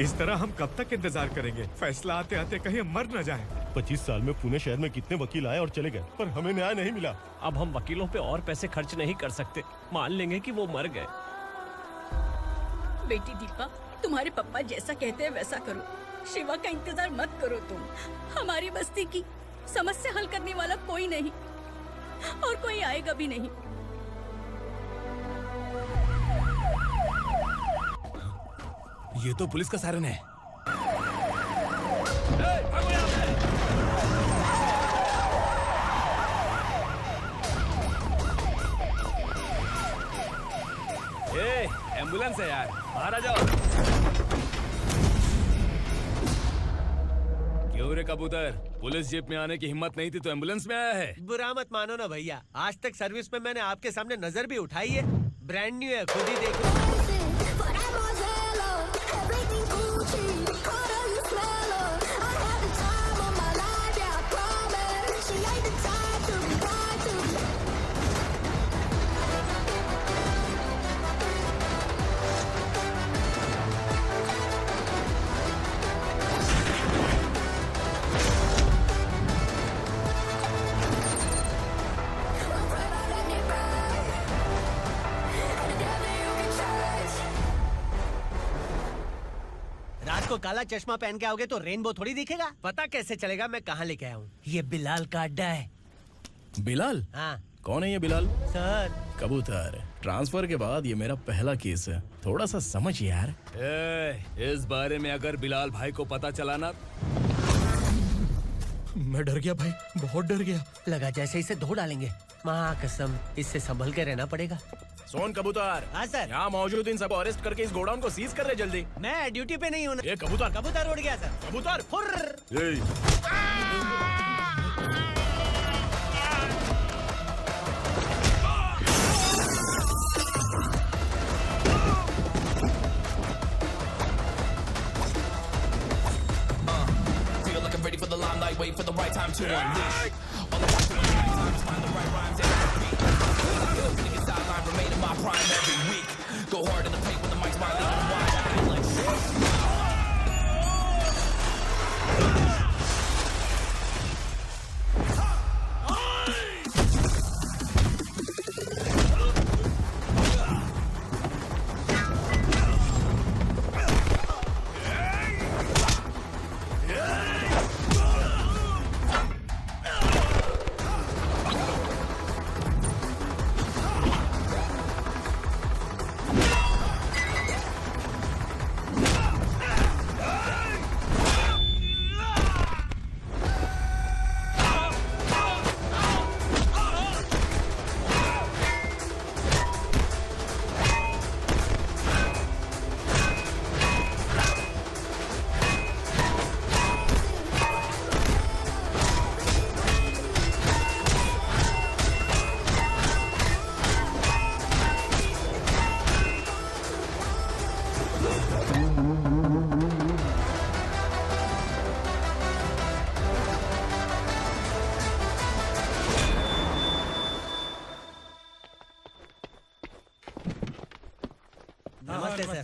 इस तरह हम कब तक इंतजार करेंगे? फैसला आते आते कहीं हम मर न जाएं। 25 साल में पुणे शहर में कितने वकील आए और चले गए, पर हमें न्याय नहीं मिला। अब हम वकीलों पे और पैसे खर्च नहीं कर सकते। मान लेंगे कि वो मर गए। बेटी दीपा, तुम्हारे पापा जैसा कहते हैं वैसा करो। शिवा का इंतजार मत करो तुम। हमारी बस्ती की समस्या हल करने वाला कोई नहीं और कोई आएगा भी नहीं। ये तो पुलिस का सायरन है। एम्बुलेंस है यार, बाहर आ जाओ। क्यों रे कबूतर, पुलिस जीप में आने की हिम्मत नहीं थी तो एम्बुलेंस में आया है? बुरा मत मानो ना भैया, आज तक सर्विस में मैंने आपके सामने नजर भी उठाई है। ब्रांड न्यू है, खुद ही देखो। रात को काला चश्मा पहन के आओगे तो रेनबो थोड़ी दिखेगा। पता कैसे चलेगा मैं कहाँ लेके आया हूँ? ये बिलाल का अड्डा है। बिलाल? हाँ कौन है ये बिलाल? सर, कबूतर, ट्रांसफर के बाद ये मेरा पहला केस है, थोड़ा सा समझ यार। इस बारे में अगर बिलाल भाई को पता चला ना। मैं डर गया भाई, बहुत डर गया। लगा जैसे इसे धो डालेंगे। माँ कसम, इससे संभल के रहना पड़ेगा। सोन कबूतर। हाँ सर। यहाँ मौजूद इन सबको अरेस्ट करके इस गोडाउन को सीज कर रहे जल्दी। मैं ड्यूटी पे नहीं हूँ। ये कबूतर। कबूतर उड़ गया सर। कबूतर फुर्र। Ready for the limelight, wait for the right time to unleash. All I got to do is find the right rhymes and beat. Niggas sideline remain in my prime every week. Go hard in the paint when the mic's wide and wide. I feel like shit.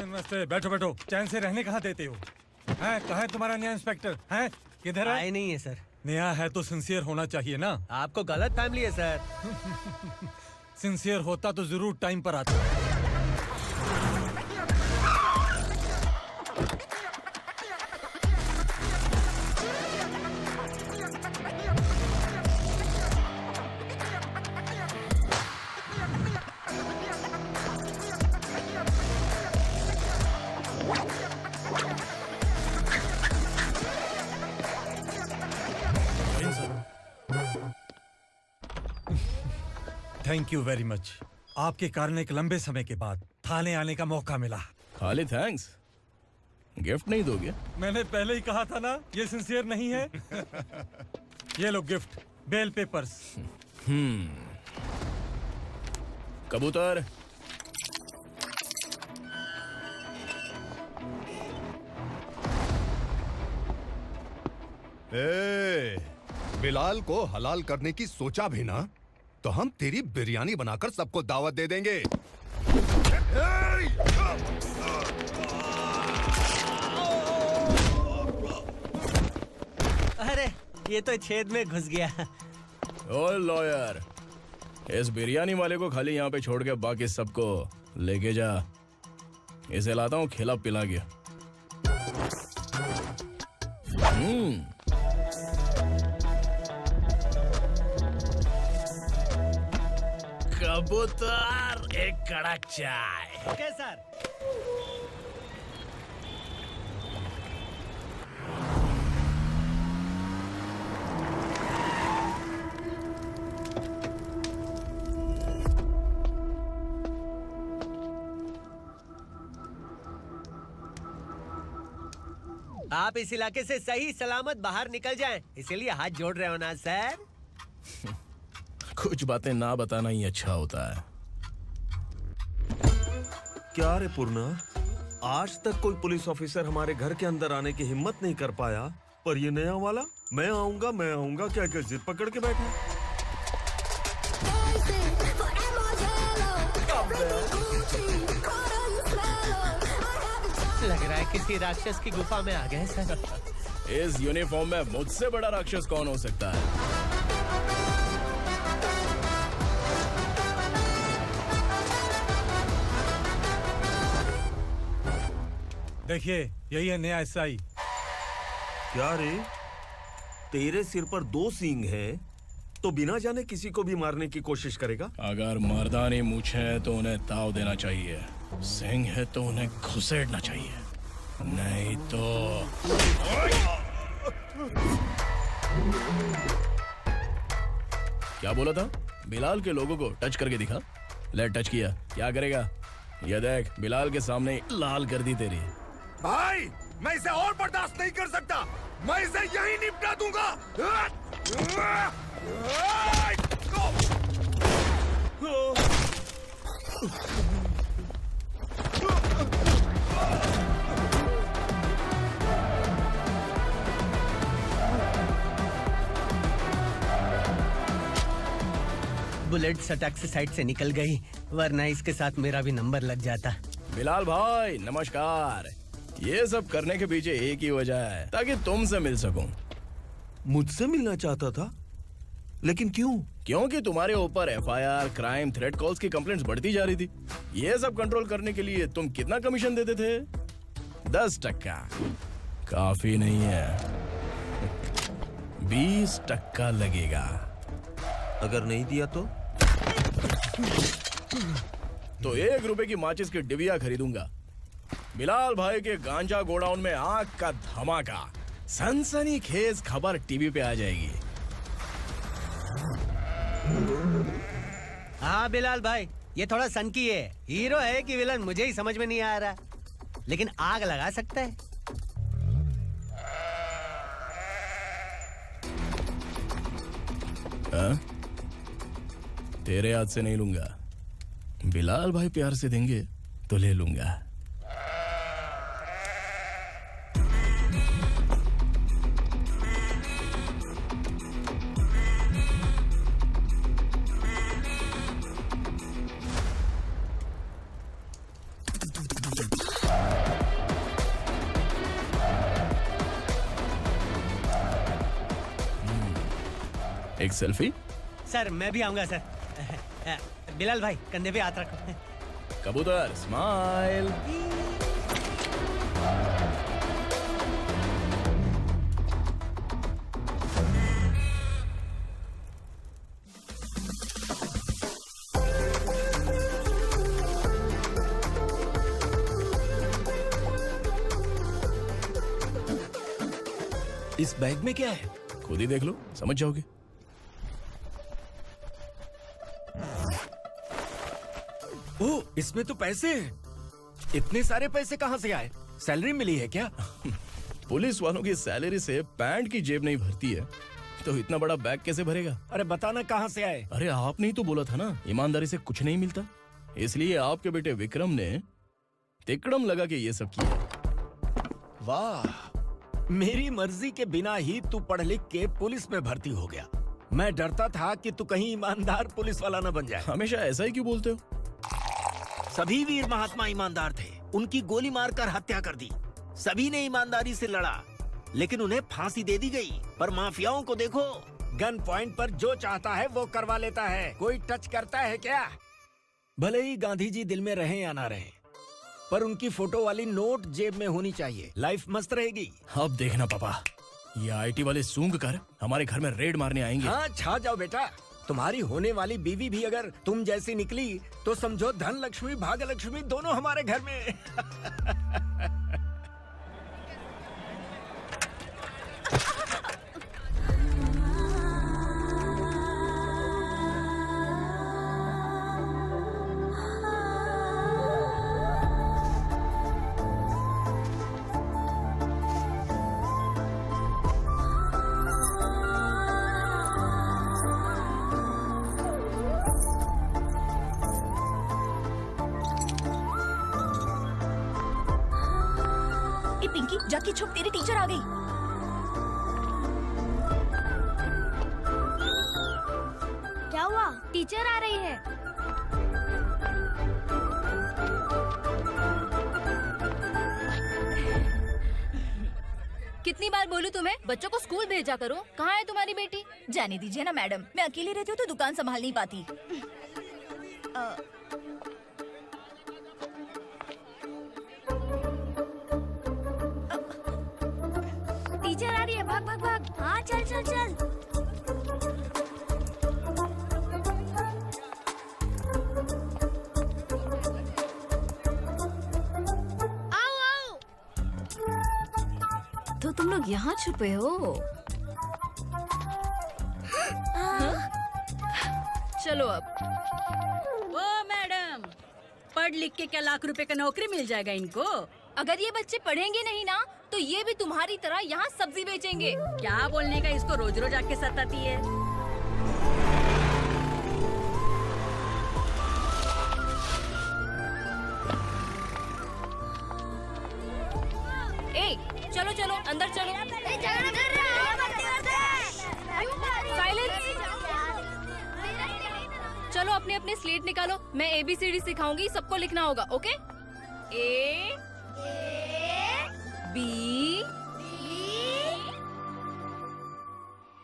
नमस्ते, बैठो बैठो। चैन से रहने कहाँ देते हो? हैं, कहाँ है तुम्हारा नया इंस्पेक्टर? हैं, किधर है? आए नहीं है सर। नया है तो सिंसियर होना चाहिए ना। आपको गलत फैमिली है सर। सिंसियर होता तो जरूर टाइम पर आता। Thank you very much. आपके कारण एक लंबे समय के बाद थाने आने का मौका मिला। खाली थैंक्स, गिफ्ट नहीं दोगे? मैंने पहले ही कहा था ना, ये सिंसियर नहीं है। ये लो गिफ्ट, बेल पेपर्स। कबूतर, बिलाल को हलाल करने की सोचा भी ना, तो हम तेरी बिरयानी बनाकर सबको दावत दे देंगे। अरे ये तो छेद में घुस गया। ओ लॉयर, इस बिरयानी वाले को खाली यहाँ पे छोड़ के बाकी सबको लेके जा। इसे लाता हूँ खिला पिला के। कबूतर, एक कड़क चाय। Okay sir. आप इस इलाके से सही सलामत बाहर निकल जाएं, इसीलिए हाथ जोड़ रहे हो ना सर? कुछ बातें ना बताना ही अच्छा होता है। क्या रे पूर्णा, आज तक कोई पुलिस ऑफिसर हमारे घर के अंदर आने की हिम्मत नहीं कर पाया, पर ये नया वाला मैं आऊंगा क्या क्या जिद पकड़ के बैठा। लग रहा है किसी राक्षस की गुफा में आ गए सर। इस यूनिफॉर्म में मुझसे बड़ा राक्षस कौन हो सकता है? देखिए, यही है नया एसआई। क्या रे, तेरे सिर पर 2 सींग है तो बिना जाने किसी को भी मारने की कोशिश करेगा? अगर मर्दानी मूछें हैं तो उन्हें ताव देना चाहिए, सिंह है तो उन्हें घुसेड़ना चाहिए, नहीं तो। क्या बोला था? बिलाल के लोगों को टच करके दिखा। ले टच किया, क्या करेगा? ये देख, बिलाल के सामने लाल कर दी तेरी। भाई, मैं इसे और बर्दाश्त नहीं कर सकता। मैं इसे यहीं निपटा दूंगा। बुलेट सटक से साइड से निकल गई, वरना इसके साथ मेरा भी नंबर लग जाता। बिलाल भाई नमस्कार। ये सब करने के पीछे एक ही वजह है, ताकि तुमसे मिल सकूं। मुझसे मिलना चाहता था, लेकिन क्यों? क्योंकि तुम्हारे ऊपर एफआईआर, क्राइम, थ्रेट कॉल्स की कंप्लेंट्स बढ़ती जा रही थी। ये सब कंट्रोल करने के लिए तुम कितना कमीशन देते थे? 10%। काफी नहीं है, 20% लगेगा। अगर नहीं दिया तो 1 रुपए की माचिस की डिबिया खरीदूंगा। बिलाल भाई के गांजा गोडाउन में आग का धमाका, सनसनीखेज खबर टीवी पे आ जाएगी। हाँ बिलाल भाई, ये थोड़ा सनकी है। हीरो है कि विलन मुझे ही समझ में नहीं आ रहा, लेकिन आग लगा सकता है। तेरे हाथ से नहीं लूंगा, बिलाल भाई प्यार से देंगे तो ले लूंगा। एक सेल्फी? सर मैं भी आऊंगा सर। बिलाल भाई कंधे पे हाथ रखो। कबूतर स्माइल। इस बैग में क्या है? खुद ही देख लो, समझ जाओगे। ओह, इसमें तो पैसे हैं। इतने सारे पैसे कहाँ से आए? सैलरी मिली है क्या? पुलिस वालों की सैलरी से पैंट की जेब नहीं भरती है, तो इतना बड़ा बैग कैसे भरेगा? अरे बताना कहाँ से आए? अरे आपने ही तो बोला था ना, ईमानदारी से कुछ नहीं मिलता। इसलिए आपके बेटे विक्रम ने तिकड़म लगा के ये सब किया। वाह, मेरी मर्जी के बिना ही तू पढ़ लिख के पुलिस में भर्ती हो गया। मैं डरता था कि तू कहीं ईमानदार पुलिस वाला न बन जाए। हमेशा ऐसा ही क्यों बोलते हो? सभी वीर महात्मा ईमानदार थे, उनकी गोली मारकर हत्या कर दी। सभी ने ईमानदारी से लड़ा, लेकिन उन्हें फांसी दे दी गई। पर माफियाओं को देखो, गन पॉइंट पर जो चाहता है वो करवा लेता है। कोई टच करता है क्या? भले ही गांधी जी दिल में रहे या ना रहे, पर उनकी फोटो वाली नोट जेब में होनी चाहिए। लाइफ मस्त रहेगी। अब देखना पापा, ये आईटी वाले सूंघ कर हमारे घर में रेड मारने आएंगे। हाँ, छा जाओ बेटा। तुम्हारी होने वाली बीवी भी अगर तुम जैसी निकली तो समझो धन लक्ष्मी भाग्य लक्ष्मी दोनों हमारे घर में। ए पिंकी, जाके छुप, तेरी टीचर आ गई। क्या हुआ? टीचर आ रही है। कितनी बार बोलूं तुम्हें, बच्चों को स्कूल भेजा करो। कहाँ है तुम्हारी बेटी? जाने दीजिए ना मैडम, मैं अकेली रहती हूँ तो दुकान संभाल नहीं पाती। टीचर आ रही है, भाग भाग भाग। हाँ, चल चल चल। आओ आओ। तो तुम लोग यहाँ छुपे हो? चलो अब। ओ मैडम, पढ़ लिख के क्या लाख रुपए का नौकरी मिल जाएगा इनको? अगर ये बच्चे पढ़ेंगे नहीं ना तो ये भी तुम्हारी तरह यहाँ सब्जी बेचेंगे। क्या बोलने का, इसको रोज रोज आके सताती है। ए, चलो चलो अंदर चलो। साइलेंस। चलो अपने अपने स्लेट निकालो, मैं ABCD सिखाऊंगी, सबको लिखना होगा। ओके? A B।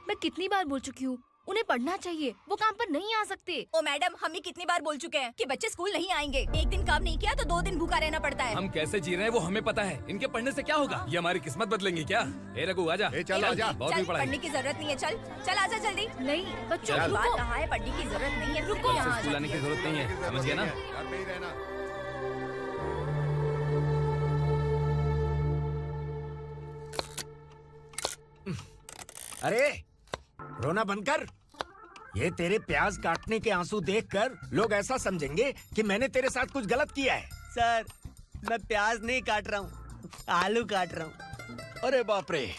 मैं कितनी बार बोल चुकी हूँ, उन्हें पढ़ना चाहिए, वो काम पर नहीं आ सकते। ओ मैडम, हम ही कितनी बार बोल चुके हैं कि बच्चे स्कूल नहीं आएंगे। एक दिन काम नहीं किया तो 2 दिन भूखा रहना पड़ता है। हम कैसे जी रहे हैं वो हमें पता है, इनके पढ़ने से क्या होगा? ये हमारी किस्मत बदलेंगे क्या? ए रघु आजा। चल आजा। बहुत भी पढ़ाई। पढ़ने की जरूरत नहीं है, चल चल आजा जल्दी। नहीं बच्चों, बात कहा है, पढ़ने की जरूरत नहीं है, रुको। यहाँ स्कूल आने की जरूरत नहीं है, समझ गया ना? घर में ही रहना। अरे रोना बंद कर। ये तेरे प्याज काटने के आंसू देखकर लोग ऐसा समझेंगे कि मैंने तेरे साथ कुछ गलत किया है। सर, मैं प्याज नहीं काट रहा हूँ, आलू काट रहा हूँ। अरे बाप रे,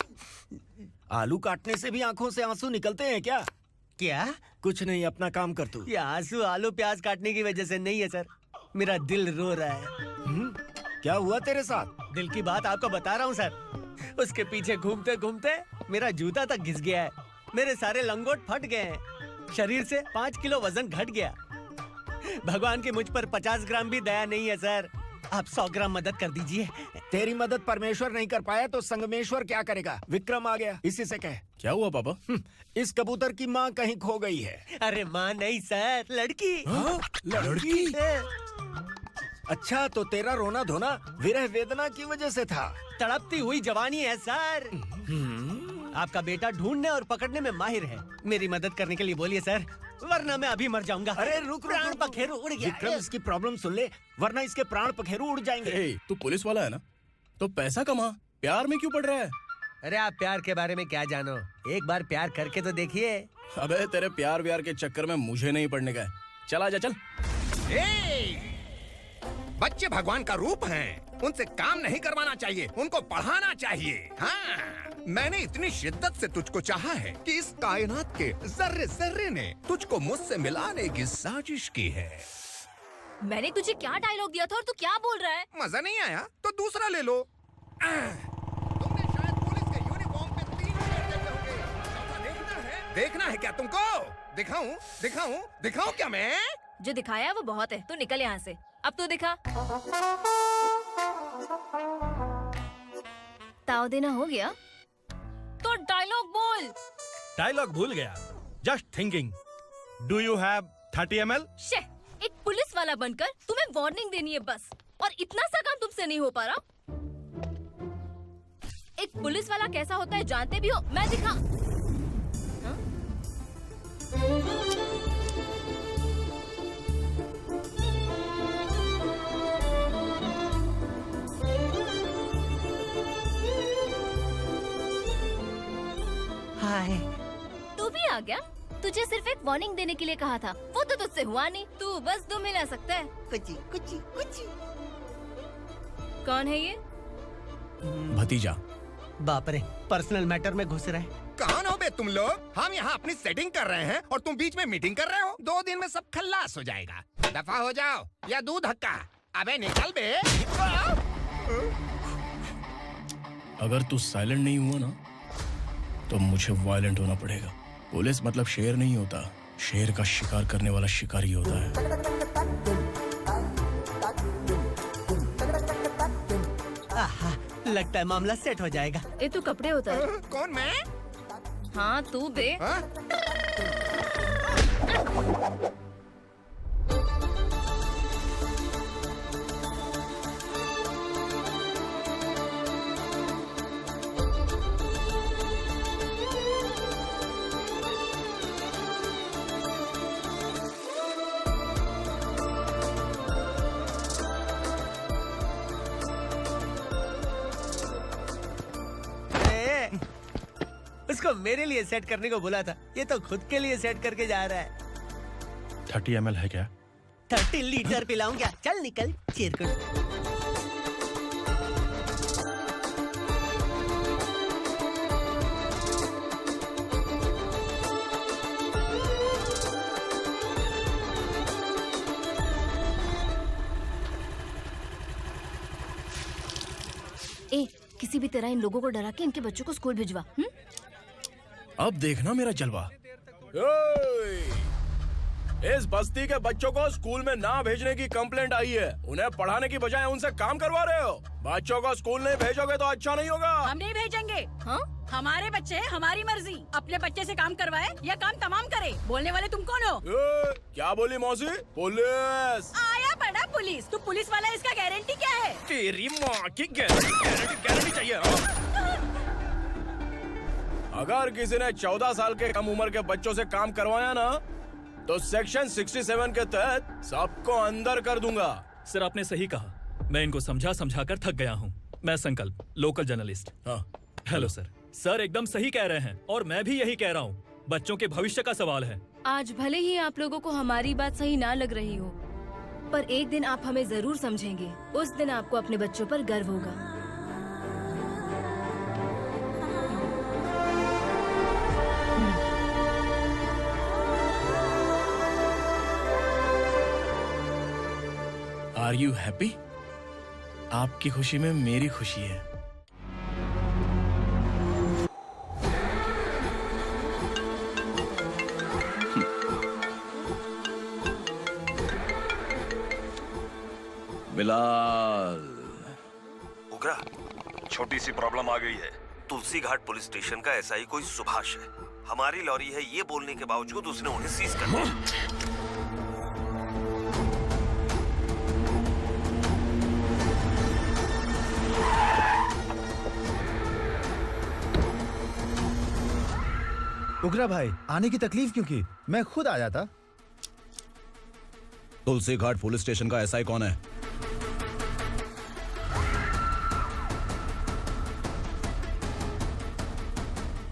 आलू काटने से भी आंखों से आंसू निकलते हैं क्या? क्या? कुछ नहीं, अपना काम कर तू। ये आंसू आलू प्याज काटने की वजह से नहीं है सर, मेरा दिल रो रहा है। क्या हुआ तेरे साथ? दिल की बात आपको बता रहा हूँ सर। उसके पीछे घूमते घूमते मेरा जूता तक घिस गया है, मेरे सारे लंगोट फट गए हैं, शरीर से 5 किलो वजन घट गया। भगवान की मुझ पर 50 ग्राम भी दया नहीं है सर, आप 100 ग्राम मदद कर दीजिए। तेरी मदद परमेश्वर नहीं कर पाया तो संगमेश्वर क्या करेगा? विक्रम आ गया, इसी से कह। क्या हुआ पापा? इस कबूतर की माँ कहीं खो गई है। अरे माँ नहीं सर, लड़की। लड़की? अच्छा, तो तेरा रोना धोना विरह वेदना की वजह से था। तड़पती हुई जवानी है सर। आपका बेटा ढूंढने और पकड़ने में माहिर है, मेरी मदद करने के लिए बोलिए सर, वरना मैं अभी मर जाऊंगा। अरे रुक, प्राण पखेरु उड़ गया। विक्रम, इसकी प्रॉब्लम सुन ले, वरना इसके प्राण पखेरु उड़ जाएंगे। तू पुलिस वाला है ना, तो पैसा कमा, प्यार में क्यों पड़ रहा है? अरे आप प्यार के बारे में क्या जानो, एक बार प्यार करके तो देखिए। अबे तेरे प्यार व्यार के चक्कर में मुझे नहीं पड़ने का है। चल आजा चल। बच्चे भगवान का रूप हैं, उनसे काम नहीं करवाना चाहिए, उनको पढ़ाना चाहिए। हाँ, मैंने इतनी शिद्दत से तुझको चाहा है कि इस कायनात के जर्रे जर्रे ने तुझको मुझसे मिलाने की साजिश की है। मैंने तुझे क्या डायलॉग दिया था और तू क्या बोल रहा है? मजा नहीं आया तो दूसरा ले लो। तुमने शायद पुलिस के यूनिफॉर्म पे 3 शेर देखे होंगे। देखना है क्या तुमको? दिखाऊं दिखाऊं दिखाऊं क्या मैं? जो दिखाया वो बहुत है, तू निकल यहाँ से। अब तो दिखा। ताव देना हो गया? तो डायलॉग बोल। डायलॉग भूल गया। Just thinking. Do you have 30 ml? शे, एक पुलिस वाला बनकर तुम्हें वार्निंग देनी है बस, और इतना सा काम तुमसे नहीं हो पा रहा। एक पुलिस वाला कैसा होता है जानते भी हो? मैं दिखा। हाय। तू भी आ गया? तुझे सिर्फ एक वार्निंग देने के लिए कहा था, वो तो तुझसे हुआ नहीं। तू बस दम हिला सकता है। कुची कुची कुची। कौन है ये? भतीजा। बाप रे, पर्सनल मैटर में घुस रहे। कौन हो बे तुम लोग? हम यहाँ अपनी सेटिंग कर रहे हैं और तुम बीच में मीटिंग कर रहे हो। 2 दिन में सब खल्लास हो जाएगा। दफा हो जाओ या दूध धक्का। अबे निकल बे। अगर तू साइलेंट नहीं हुआ ना तो मुझे वायलेंट होना पड़ेगा। पुलिस मतलब शेर नहीं होता, शेर का शिकार करने वाला शिकारी होता है। आहा, लगता है मामला सेट हो जाएगा। ये तू कपड़े उतार। कौन मैं? हाँ तू बे। उसको मेरे लिए सेट करने को बोला था, ये तो खुद के लिए सेट करके जा रहा है। 30 ml है क्या? 30 लीटर पिलाऊंगा। चल निकल चिरकुट। ए, किसी भी तरह इन लोगों को डरा के इनके बच्चों को स्कूल भिजवा। अब देखना मेरा जलवा। इस बस्ती के बच्चों को स्कूल में ना भेजने की कंप्लेंट आई है। उन्हें पढ़ाने की बजाय उनसे काम करवा रहे हो। बच्चों को स्कूल नहीं भेजोगे तो अच्छा नहीं होगा। हम नहीं भेजेंगे। हाँ? हमारे बच्चे हमारी मर्जी। अपने बच्चे से काम करवाए या काम तमाम करे। बोलने वाले तुम कौन हो? क्या बोली मौसी? पुलिस आया बड़ा पुलिस। तू पुलिस वाला, इसका गारंटी क्या है? तेरी माँ की गारंटी चाहिए। अगर किसी ने 14 साल के कम उम्र के बच्चों से काम करवाया ना तो सेक्शन 67 के तहत सबको अंदर कर दूंगा। सर आपने सही कहा। मैं इनको समझा कर थक गया हूँ। मैं संकल्प, लोकल जर्नलिस्ट। हाँ। Hello sir. सर एकदम सही कह रहे हैं और मैं भी यही कह रहा हूँ। बच्चों के भविष्य का सवाल है। आज भले ही आप लोगों को हमारी बात सही ना लग रही हो, पर एक दिन आप हमें जरूर समझेंगे। उस दिन आपको अपने बच्चों पर गर्व होगा। Are you happy? आपकी खुशी में मेरी खुशी है। बिलाल। उगरा, छोटी सी प्रॉब्लम आ गई है। तुलसी घाट पुलिस स्टेशन का एसआई कोई सुभाष है। हमारी लॉरी है ये बोलने के बावजूद उसने उन्हें सीज कर दिया। उगरा भाई, आने की तकलीफ क्यों की? मैं खुद आ जाता। तुलसी घाट पुलिस स्टेशन का एसआई कौन है?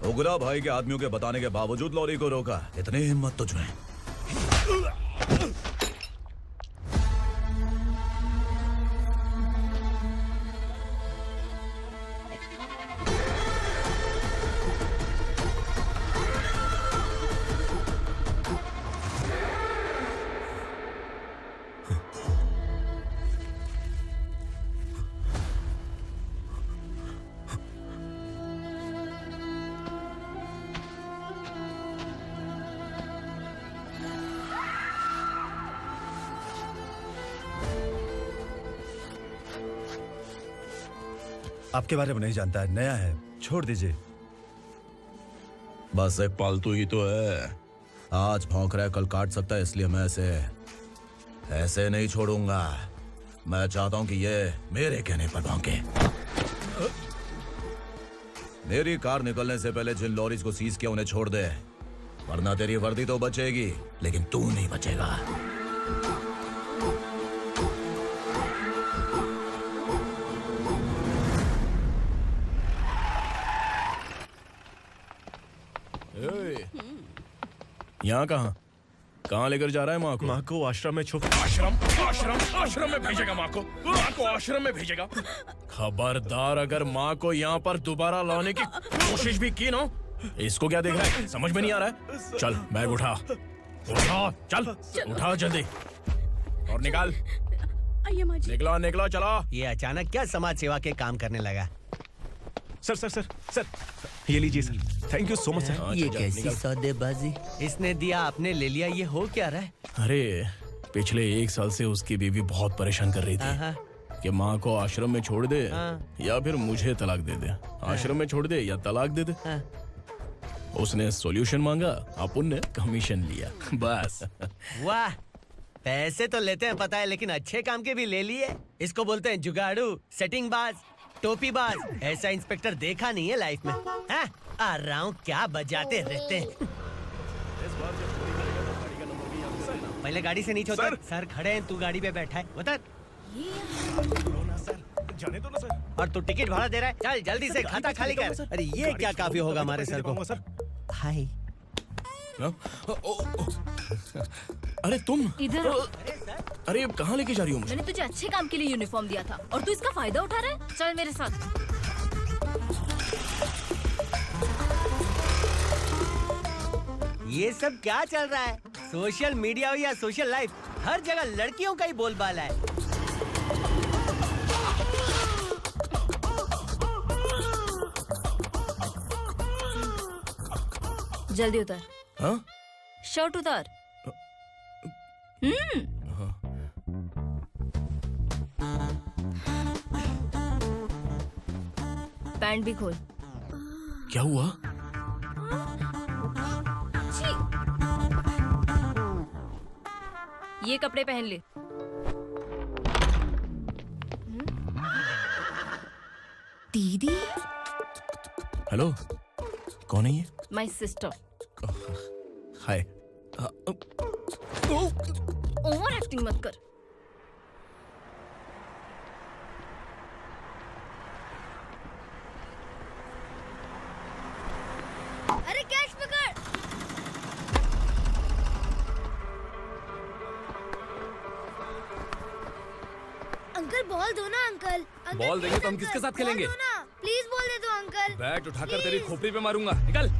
उगरा भाई के आदमियों के बताने के बावजूद लॉरी को रोका। इतनी हिम्मत तुझमें? आपके बारे में नहीं जानता है, नया है, छोड़ दीजिए। बस एक पालतू ही तो है। आज भौंक रहा है, कल काट सकता है, इसलिए मैं ऐसे नहीं छोड़ूंगा। मैं चाहता हूं कि ये मेरे कहने पर भौंके। मेरी कार निकलने से पहले जिन लॉरीज को सीज किया उन्हें छोड़ दे, वरना तेरी वर्दी तो बचेगी लेकिन तू नहीं बचेगा। यहाँ कहाँ लेकर जा रहा है माँ को? माँ को आश्रम में आश्रम में भेजेगा माँ को आश्रम में भेजेगा। खबरदार, अगर माँ को यहाँ पर दोबारा लाने की कोशिश भी की ना, इसको क्या देख रहा है? समझ में नहीं आ रहा है? चल बैग उठा, चल उठा जल्दी और निकाल। निकला चला। ये अचानक क्या समाज सेवा के काम करने लगा? सर ये लीजिए sir. Thank you so much sir. ये कैसी सौदेबाजी? इसने दिया, आपने ले लिया, ये हो क्या रहा है? अरे पिछले 1 साल से उसकी बीवी बहुत परेशान कर रही थी कि माँ को आश्रम में छोड़ दे या फिर मुझे तलाक दे दे। आश्रम में छोड़ दे या तलाक दे दे। उसने सॉल्यूशन मांगा, अपन ने कमीशन लिया, बस। वाह, पैसे तो लेते हैं पता है, लेकिन अच्छे काम के भी ले लिए। इसको बोलते हैं जुगाड़ू, सेटिंग बाज, टोपी बाज। ऐसा इंस्पेक्टर देखा नहीं है लाइफ में। हाँ? आ रहा हूँ, क्या बजाते रहते हैं। पहले गाड़ी से नीचे उतर। सर खड़े हैं, तू गाड़ी पे बैठा है, उतर। जाने दो ना सर। और तू टिकट भाड़ा दे रहा है, चल जल्दी से खाता खाली कर। अरे ये क्या काफी होगा हमारे सर को। हाय। अरे तुम इधर। अरे अब कहाँ लेके जा रही हो मुझे? मैंने तुझे अच्छे काम के लिए यूनिफॉर्म दिया था और तू इसका फायदा उठा रहा है। चल मेरे साथ। ये सब क्या चल रहा है? सोशल मीडिया हो या सोशल लाइफ, हर जगह लड़कियों का ही बोलबाला है। जल्दी उतर। हाँ? शर्ट उतार। पैंट भी खोल। क्या हुआ? ये कपड़े पहन ले। दीदी। हेलो, कौन है ये? My sister. Hi. Over acting मत कर। अरे कैच पकड़। अंकल बॉल दो ना अंकल। बॉल देंगे तो हम किसके साथ खेलेंगे? प्लीज बॉल दे दो अंकल। बैट उठाकर तेरी खोपड़ी पे मारूंगा, निकल।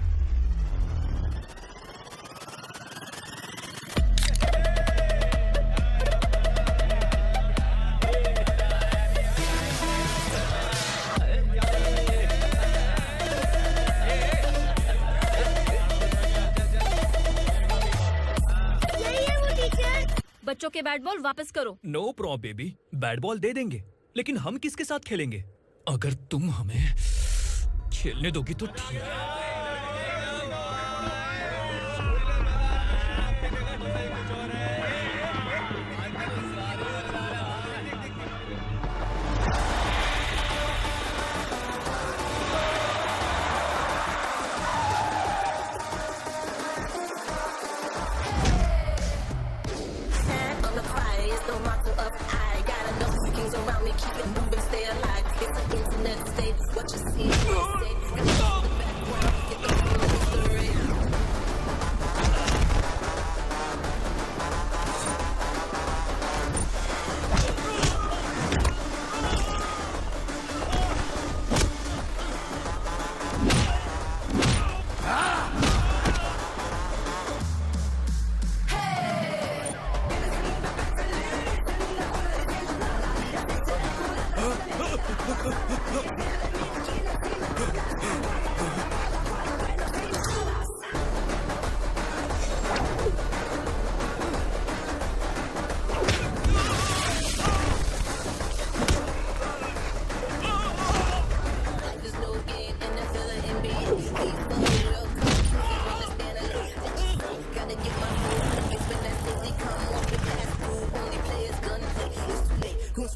बच्चों के बैट बॉल वापस करो। No problem baby, bat ball दे देंगे, लेकिन हम किसके साथ खेलेंगे? अगर तुम हमें खेलने दोगी तो ठीक है।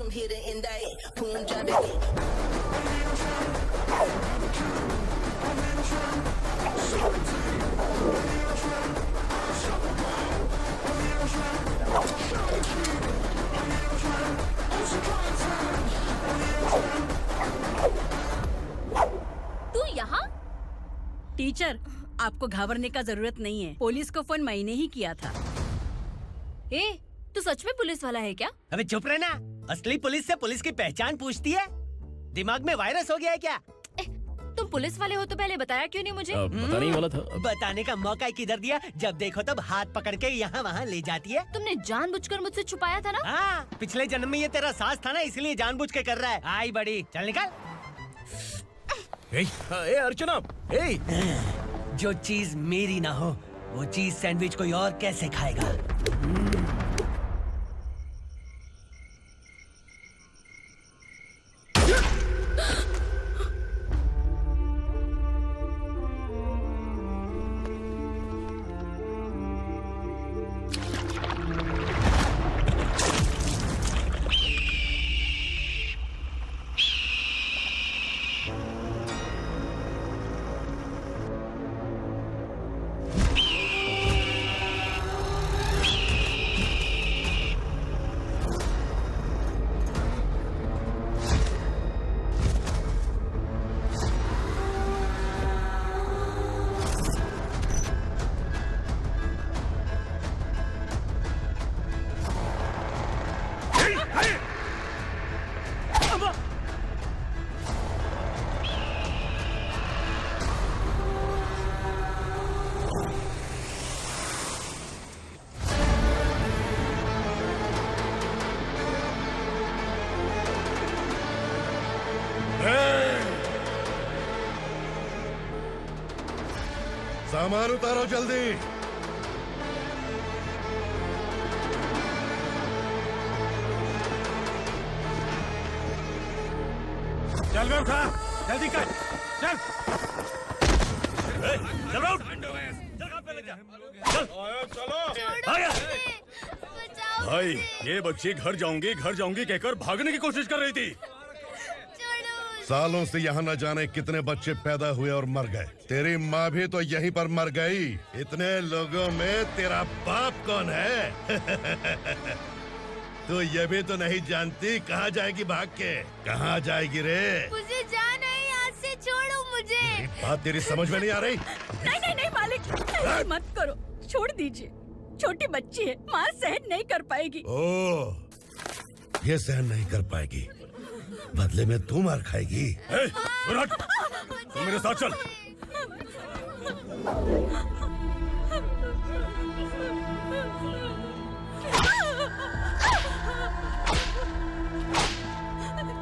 from here to end that. Punjabi. तू यहाँ? टीचर, आपको घबराने का जरूरत नहीं है। पुलिस को फोन मैंने ही किया था। ए, तू सच में पुलिस वाला है क्या? अबे चुप रहना। असली पुलिस से पुलिस की पहचान पूछती है? दिमाग में वायरस हो गया है क्या? तुम पुलिस वाले हो तो पहले बताया क्यों नहीं मुझे? बताने ही वाला था। बताने का मौका किधर दिया? जब देखो तब हाथ पकड़ के यहाँ वहाँ ले जाती है। तुमने जानबूझकर मुझसे छुपाया था ना? हाँ, पिछले जन्म में ये तेरा सास था ना, इसलिए जानबूझ के कर रहा है। आई बड़ी, चल निकल। ए अर्चना, जो चीज मेरी ना हो वो चीज सैंडविच कोई और कैसे खाएगा? सामान उतारो जल्दी। चल बे उठा, जल्दी कर, चल। चल आउट। भाई, ये बच्ची घर जाऊंगी कहकर भागने की कोशिश कर रही थी। सालों से यहाँ न जाने कितने बच्चे पैदा हुए और मर गए। तेरी माँ भी तो यहीं पर मर गई। इतने लोगों में तेरा बाप कौन है? तू ये भी तो नहीं जानती कहाँ जाएगी भाग के? कहाँ जाएगी रे? मुझे जाना है, यहाँ से छोड़ो मुझे। बात तेरी समझ में नहीं आ रही? नहीं मालिक, ऐसे मत करो, छोड़ दीजिए। छोटी बच्ची है, माँ सहन नहीं कर पाएगी। ओह, ये सहन नहीं कर पाएगी, बदले में तू मार खाएगी। तू मेरे साथ चल।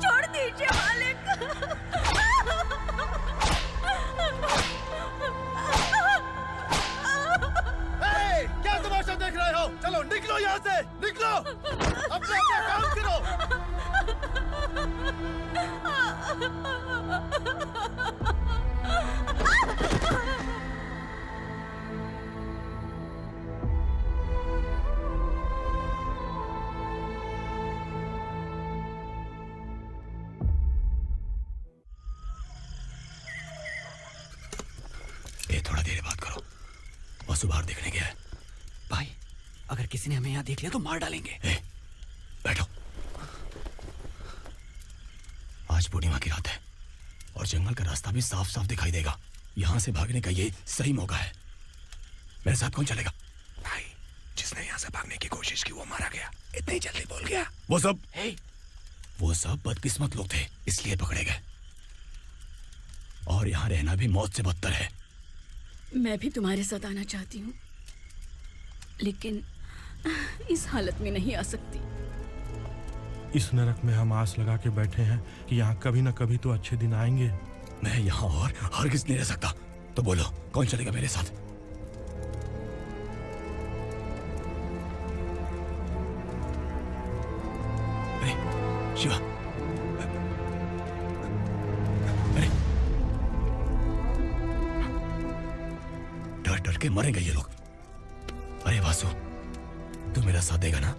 छोड़ दीजिए मालिक। क्या तमाशा देख रहे हो? चलो निकलो यहाँ से, निकलो। अपना काम करो। ए, थोड़ा देर बात करो। वसु बाहर देखने गया है। भाई, अगर किसी ने हमें यहाँ देख लिया तो मार डालेंगे। बैठो। आज पूर्णिमा की रात है और जंगल का रास्ता भी साफ साफ दिखाई देगा। यहाँ से भागने का ये सही मौका है। मेरे साथ कौन चलेगा? भाई, जिसने यहाँ से भागने की कोशिश की वो मारा गया। इतनी जल्दी बोल गया। वो सब बदकिस्मत लोग थे, इसलिए पकड़े गए। और यहाँ रहना भी मौत से बदतर है। मैं भी तुम्हारे साथ आना चाहती हूँ, लेकिन इस हालत में नहीं आ सकती। इस नरक में हम आस लगा के बैठे हैं कि यहाँ कभी न कभी तो अच्छे दिन आएंगे। मैं यहाँ और हरगिज़ नहीं रह सकता। तो बोलो, कौन चलेगा मेरे साथ? अरे शिवा, अरे डर डर के मरेंगे ये लोग। अरे वासु, तू मेरा साथ देगा ना?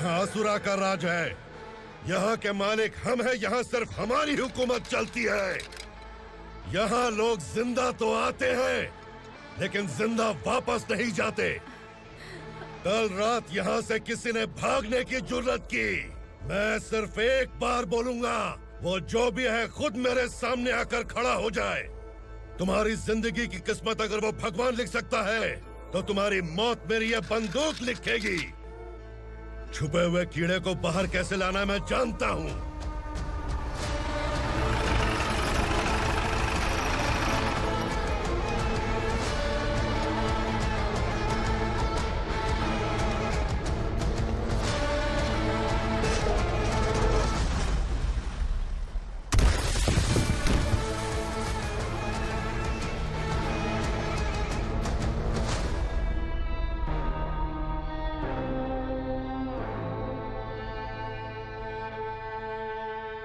यहाँ असुरा का राज है। यहाँ के मालिक हम हैं, यहाँ सिर्फ हमारी हुकूमत चलती है। यहाँ लोग जिंदा तो आते हैं लेकिन जिंदा वापस नहीं जाते। कल रात यहाँ से किसी ने भागने की जुर्रत की, मैं सिर्फ एक बार बोलूंगा, वो जो भी है खुद मेरे सामने आकर खड़ा हो जाए। तुम्हारी जिंदगी की किस्मत अगर वो भगवान लिख सकता है तो तुम्हारी मौत मेरी ये बंदूक लिखेगी। छुपे हुए कीड़े को बाहर कैसे लाना मैं जानता हूँ।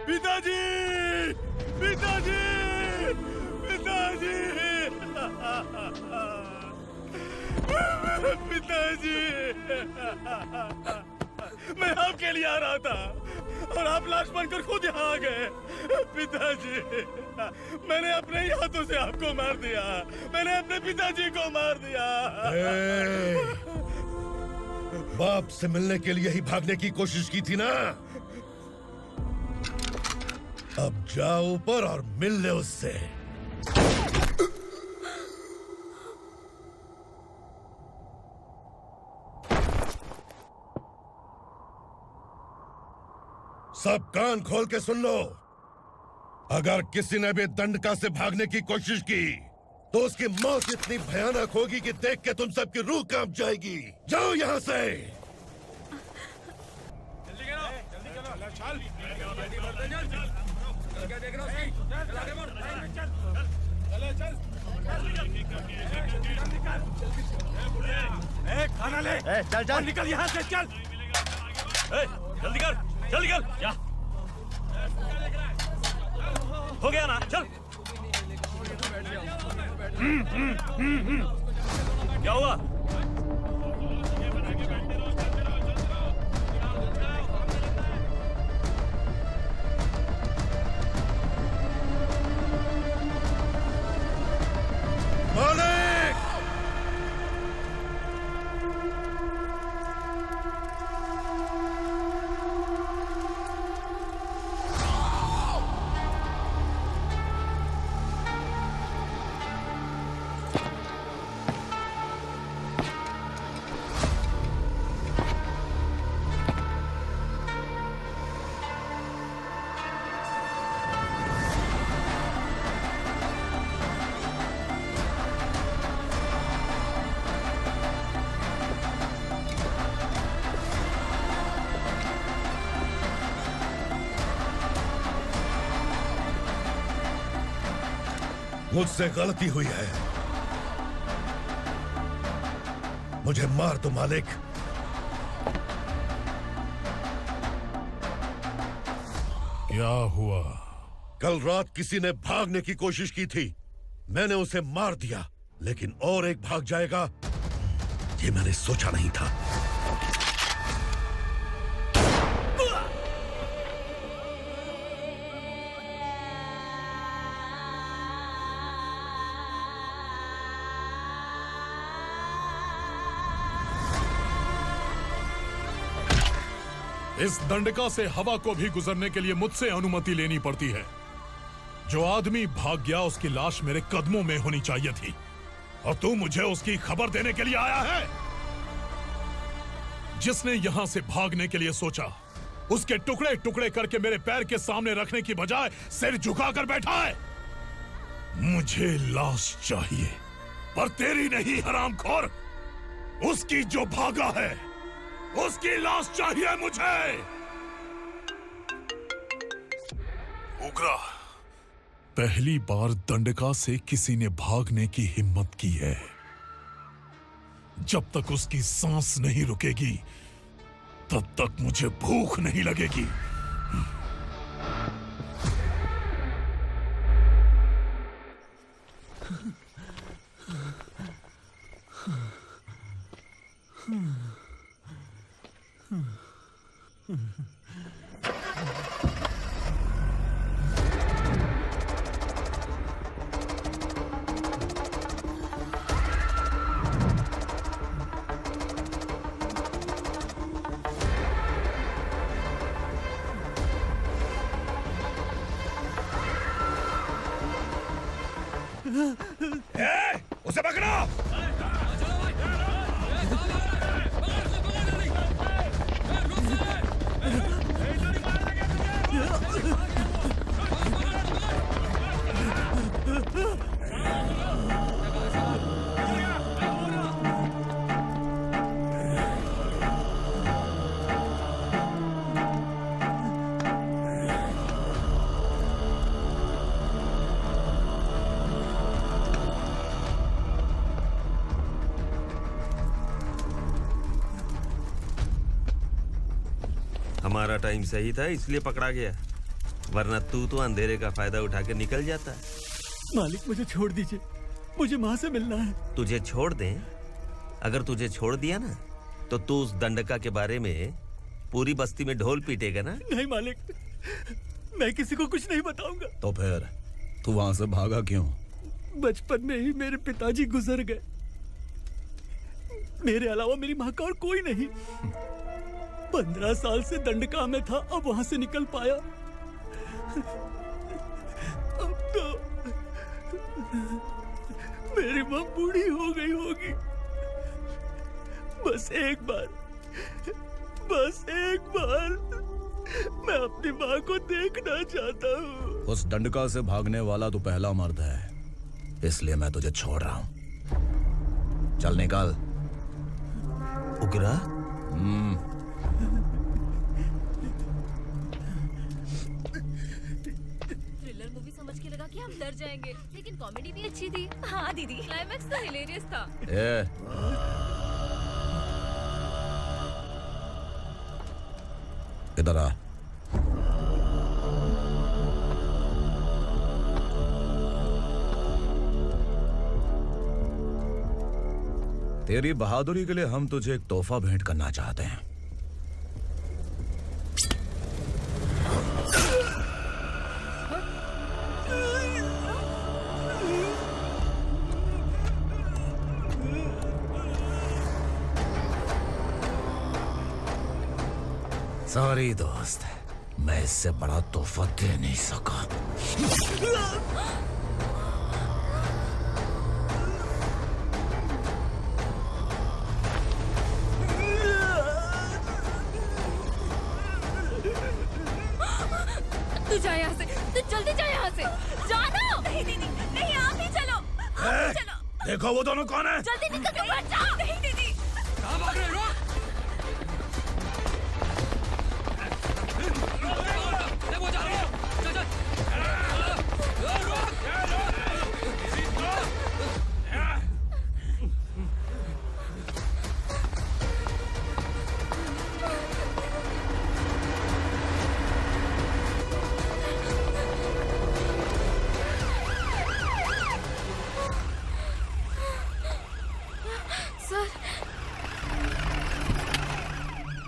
पिताजी, पिताजी, पिताजी, पिताजी, मैं आपके लिए आ रहा था और आप लाश बनकर खुद यहाँ आ गए। पिताजी, मैंने अपने ही हाथों से आपको मार दिया। मैंने अपने पिताजी को मार दिया। बाप से मिलने के लिए ही भागने की कोशिश की थी ना? अब जाओ ऊपर और मिल ले उससे। सब कान खोल के सुन लो। अगर किसी ने भी दंडका से भागने की कोशिश की तो उसकी मौत इतनी भयानक होगी कि देख के तुम सबकी रूह कांप जाएगी। जाओ यहाँ से। खाना ले। चल चल निकल यहाँ से, चल। जल्दी कर, जल्दी कर। क्या हो गया ना? चल। क्या हुआ? मालिक! मुझसे गलती हुई है, मुझे मार दो मालिक। क्या हुआ? कल रात किसी ने भागने की कोशिश की थी, मैंने उसे मार दिया, लेकिन और एक भाग जाएगा ये मैंने सोचा नहीं था। इस दंडका से हवा को भी गुजरने के लिए मुझसे अनुमति लेनी पड़ती है। जो आदमी भाग गया उसकी लाश मेरे कदमों में होनी चाहिए थी और तू मुझे उसकी खबर देने के लिए आया है। जिसने यहां से भागने के लिए सोचा उसके टुकड़े टुकड़े करके मेरे पैर के सामने रखने की बजाय सिर झुकाकर बैठा है। मुझे लाश चाहिए, पर तेरी नहीं हरामखोर, उसकी जो भागा है उसकी लाश चाहिए मुझे। उग्रा, पहली बार दंडका से किसी ने भागने की हिम्मत की है। जब तक उसकी सांस नहीं रुकेगी तब तक मुझे भूख नहीं लगेगी। उसे पकड़ो। हमारा टाइम सही था इसलिए पकड़ा गया, वरना तू तो अंधेरे का फायदा उठा के निकल जाता। मालिक मुझे छोड़ दीजिए, मुझे माँ से मिलना है। तुझे छोड़ दें? अगर तुझे छोड़ दिया ना तो तू उस दंडका के बारे में पूरी बस्ती में ढोल पीटेगा ना। नहीं मालिक, मैं किसी को कुछ नहीं बताऊंगा। तो फिर तू वहां से भागा क्यों? बचपन में ही मेरे पिताजी गुजर गए, मेरे अलावा मेरी माँ का और कोई नहीं। 15 साल से दंडका में था, अब वहां से निकल पाया। अब तो मेरी माँ बूढ़ी हो गई होगी। बस एक बार मैं अपनी माँ को देखना चाहता हूँ। उस दंडका से भागने वाला तू पहला मर्द है, इसलिए मैं तुझे छोड़ रहा हूँ। चल निकल। उग्रा? थ्रिलर मूवी समझ के लगा कि हम डर जाएंगे, लेकिन कॉमेडी भी अच्छी थी। हाँ दीदी, क्लाइमैक्स तो हिलेरियस था। इधर आ। तेरी बहादुरी के लिए हम तुझे एक तोहफा भेंट करना चाहते हैं। सॉरी दोस्त, मैं इससे बड़ा तोहफा दे नहीं सका। तू जा यहाँ से, तू जल्दी जा यहाँ से। जानो। नहीं दीदी, नहीं आप ही चलो, आप ही चलो। देखो वो दोनों कौन है? जल्दी निकल के बैठ जाओ। नहीं दीदी। कहाँ भाग रहे हो?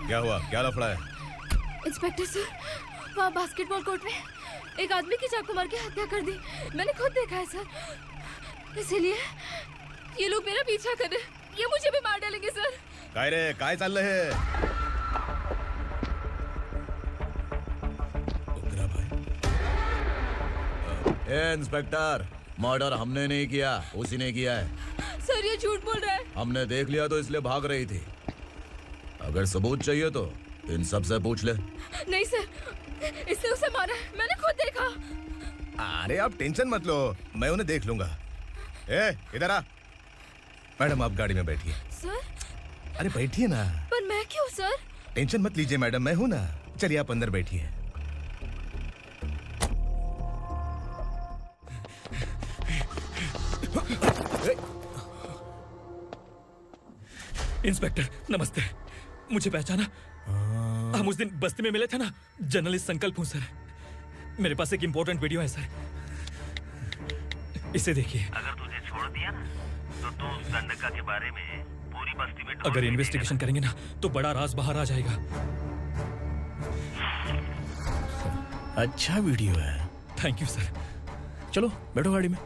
क्या हुआ? क्या लफड़ा है? इंस्पेक्टर सर, वहाँ बास्केटबॉल कोर्ट में एक आदमी की चाकू मार के हत्या कर दी। मैंने खुद देखा है सर, इसीलिए ये लोग मेरा पीछा कर रहे हैं। ये मुझे भी मार डालेंगे सर। काय रे, काय चाल रहे हैं? इंस्पेक्टर, मर्डर हमने नहीं किया, उसी ने किया है। सर ये झूठ बोल रहा है। हमने देख लिया तो इसलिए भाग रही थी। अगर सबूत चाहिए तो इन सब से पूछ ले। नहीं सर, इसने उसे मारा है, मैंने खुद देखा। अरे आप टेंशन मत लो, मैं उन्हें देख लूंगा। इधर आ। मैडम आप गाड़ी में बैठिए। सर? अरे बैठिए ना। पर मैं क्यों सर? टेंशन मत लीजिए मैडम, मैं हूं ना। चलिए आप अंदर बैठिए। इंस्पेक्टर नमस्ते, मुझे पहचाना? हम उस दिन बस्ती में मिले थे ना। जर्नलिस्ट संकल्प हूँ सर। मेरे पास एक इम्पोर्टेंट वीडियो है सर, इसे देखिए। अगर तुझे छोड़ दिया ना तो तू उस दंडका के बारे में पूरी बस्ती में अगर इन्वेस्टिगेशन करेंगे ना तो बड़ा राज बाहर आ जाएगा। अच्छा वीडियो है। Thank you sir. चलो बैठो गाड़ी में।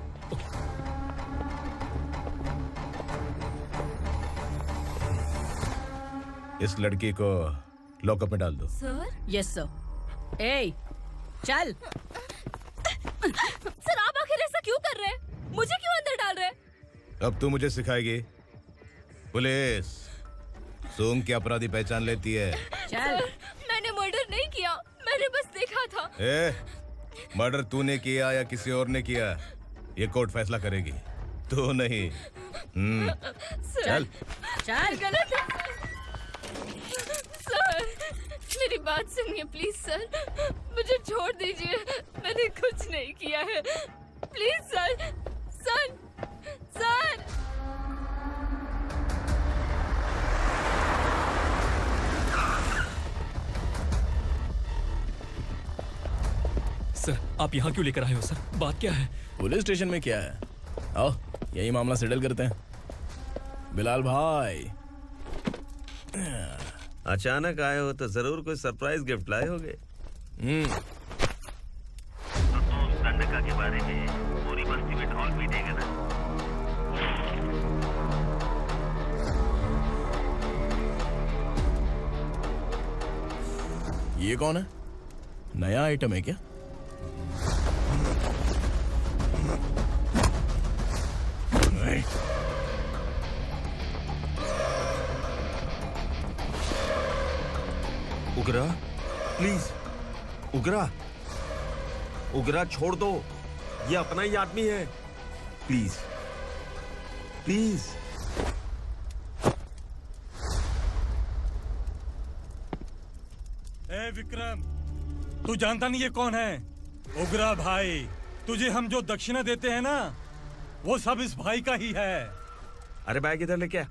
इस लड़की को लॉकअप में डाल दो। सर? Yes sir. ए चल। सर आप आखिर ऐसा क्यों कर रहे हैं? मुझे क्यों अंदर डाल रहे हैं? अब तू मुझे सिखाएगी? पुलिस सूंघ के अपराधी पहचान लेती है। सर, मैंने मर्डर नहीं किया, मैंने बस देखा था। मर्डर तूने किया या किसी और ने किया, ये कोर्ट फैसला करेगी, तू नहीं। चल चल। गलत है सर, मेरी बात सुनिए प्लीज सर, मुझे छोड़ दीजिए, मैंने कुछ नहीं किया है, please sir. Sir sir sir आप यहाँ क्यों लेकर आए हो सर? बात क्या है? पुलिस स्टेशन में क्या है? आओ यही मामला सेटल करते हैं। बिलाल भाई अचानक आए हो तो जरूर कोई सरप्राइज गिफ्ट लाए होगे। दंडका के बारे में पूरी बस्ती में ढोल पीटेगा ना। ये कौन है? नया आइटम है क्या? उगरा प्लीज, उगरा उगरा छोड़ दो, ये अपना ही आदमी है, प्लीज प्लीज। ए विक्रम, तू जानता नहीं ये कौन है? उगरा भाई। तुझे हम जो दक्षिणा देते हैं ना, वो सब इस भाई का ही है। अरे बैग इधर लेके आ।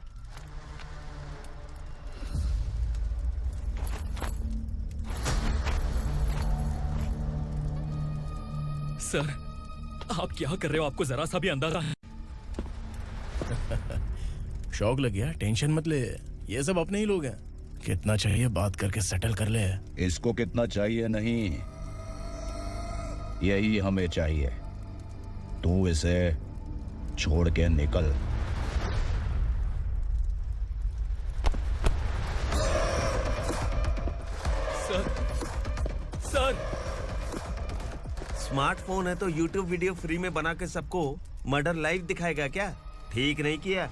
सर आप क्या कर रहे हो? आपको जरा सा भी अंदाजा है? शौक लग गया? टेंशन मत ले, ये सब अपने ही लोग हैं। कितना चाहिए बात करके सेटल कर ले। इसको कितना चाहिए नहीं, यही हमें चाहिए। तू इसे छोड़ के निकल। सर सर स्मार्टफोन है तो YouTube वीडियो फ्री में बना के सबको मर्डर लाइव दिखाएगा क्या? ठीक नहीं किया।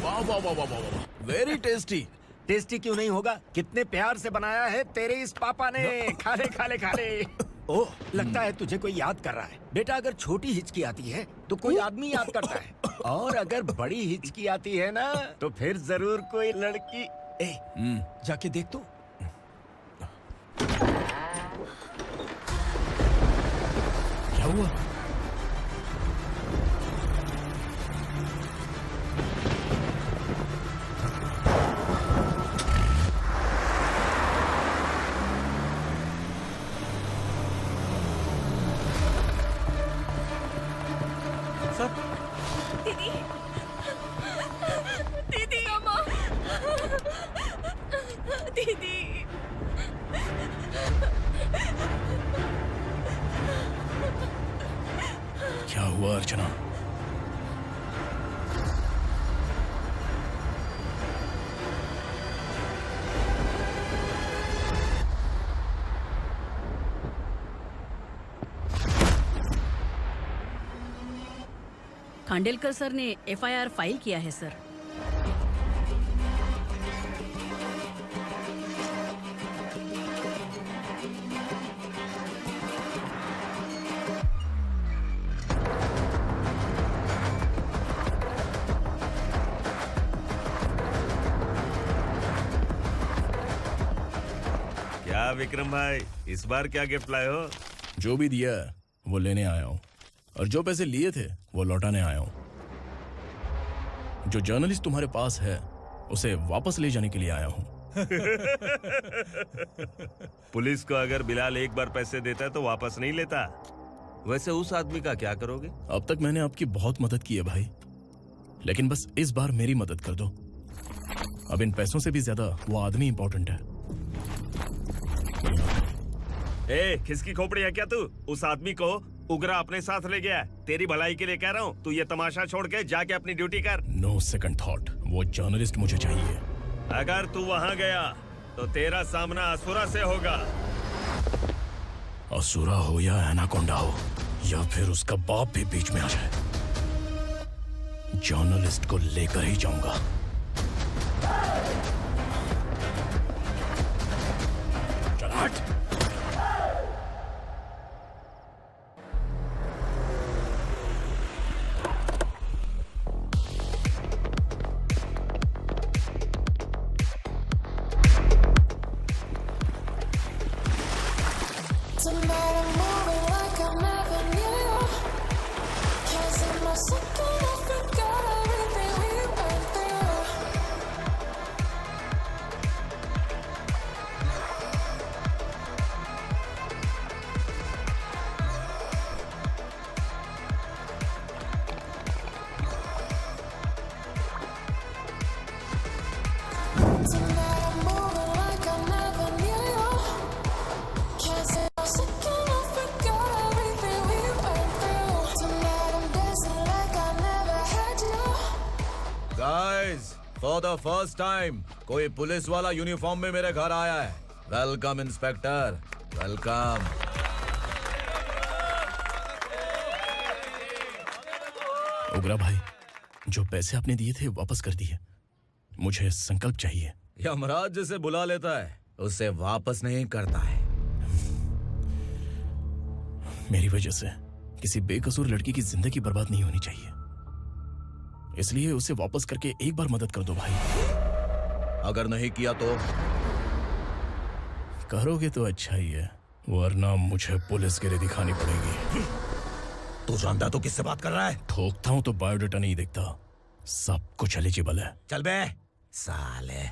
वाह वाह वाह वाह वाह, वेरी टेस्टी। टेस्टी क्यों नहीं होगा? कितने प्यार से बनाया है तेरे इस पापा ने। खा ले खा ले खा ले। ओह, लगता है तुझे कोई याद कर रहा है। बेटा अगर छोटी हिचकी आती है तो कोई आदमी याद करता है, और अगर बड़ी हिचकी आती है ना तो फिर जरूर कोई लड़की। जाके देख तो। क्या हुआ? दीदी, दीदी, अम्मा, दीदी। क्या हुआ अर्चना? खांडेलकर सर ने एफआईआर फाइल किया है सर। क्या विक्रम भाई, इस बार क्या गिफ्ट लाए हो? जो भी दिया है वो लेने आया हूँ, और जो पैसे लिए थे वो लौटाने आया हूँ। जो जर्नलिस्ट तुम्हारे पास है उसे वापस ले जाने के लिए आया हूँ। पुलिस को अगर बिलाल एक बार पैसे देता है तो वापस नहीं लेता। वैसे उस आदमी का क्या करोगे? अब तक मैंने आपकी बहुत मदद की है भाई, लेकिन बस इस बार मेरी मदद कर दो। अब इन पैसों से भी ज्यादा वो आदमी इंपॉर्टेंट है। ए, किसकी खोपड़ी है क्या तू? उस आदमी को उगरा अपने साथ ले गया है। तेरी भलाई के लिए कह रहा हूँ, तू ये तमाशा छोड़ के जाके अपनी ड्यूटी कर। नो सेकंड थॉट, वो जर्नलिस्ट मुझे चाहिए। अगर तू वहाँ गया तो तेरा सामना असुरा से होगा। असुरा हो या एनाकोंडा हो या फिर उसका बाप भी बीच में आ जाए, जर्नलिस्ट को लेकर ही जाऊंगा। चल हट। फॉर द फर्स्ट टाइम कोई पुलिस वाला यूनिफॉर्म में मेरे घर आया है। Welcome inspector, welcome. उगरा भाई, जो पैसे आपने दिए थे वापस कर दिए। मुझे संकल्प चाहिए। यमराज जिसे बुला लेता है उसे वापस नहीं करता है। मेरी वजह से किसी बेकसूर लड़की की जिंदगी बर्बाद नहीं होनी चाहिए, इसलिए उसे वापस करके एक बार मदद कर दो भाई। अगर नहीं किया तो? करोगे तो अच्छा ही है, वरना मुझे पुलिस गिरी दिखानी पड़ेगी। तू जानता तो किससे बात कर रहा है? ठोकता हूं तो बायोडाटा नहीं दिखता, सब कुछ एलिजिबल है। चल बे साले।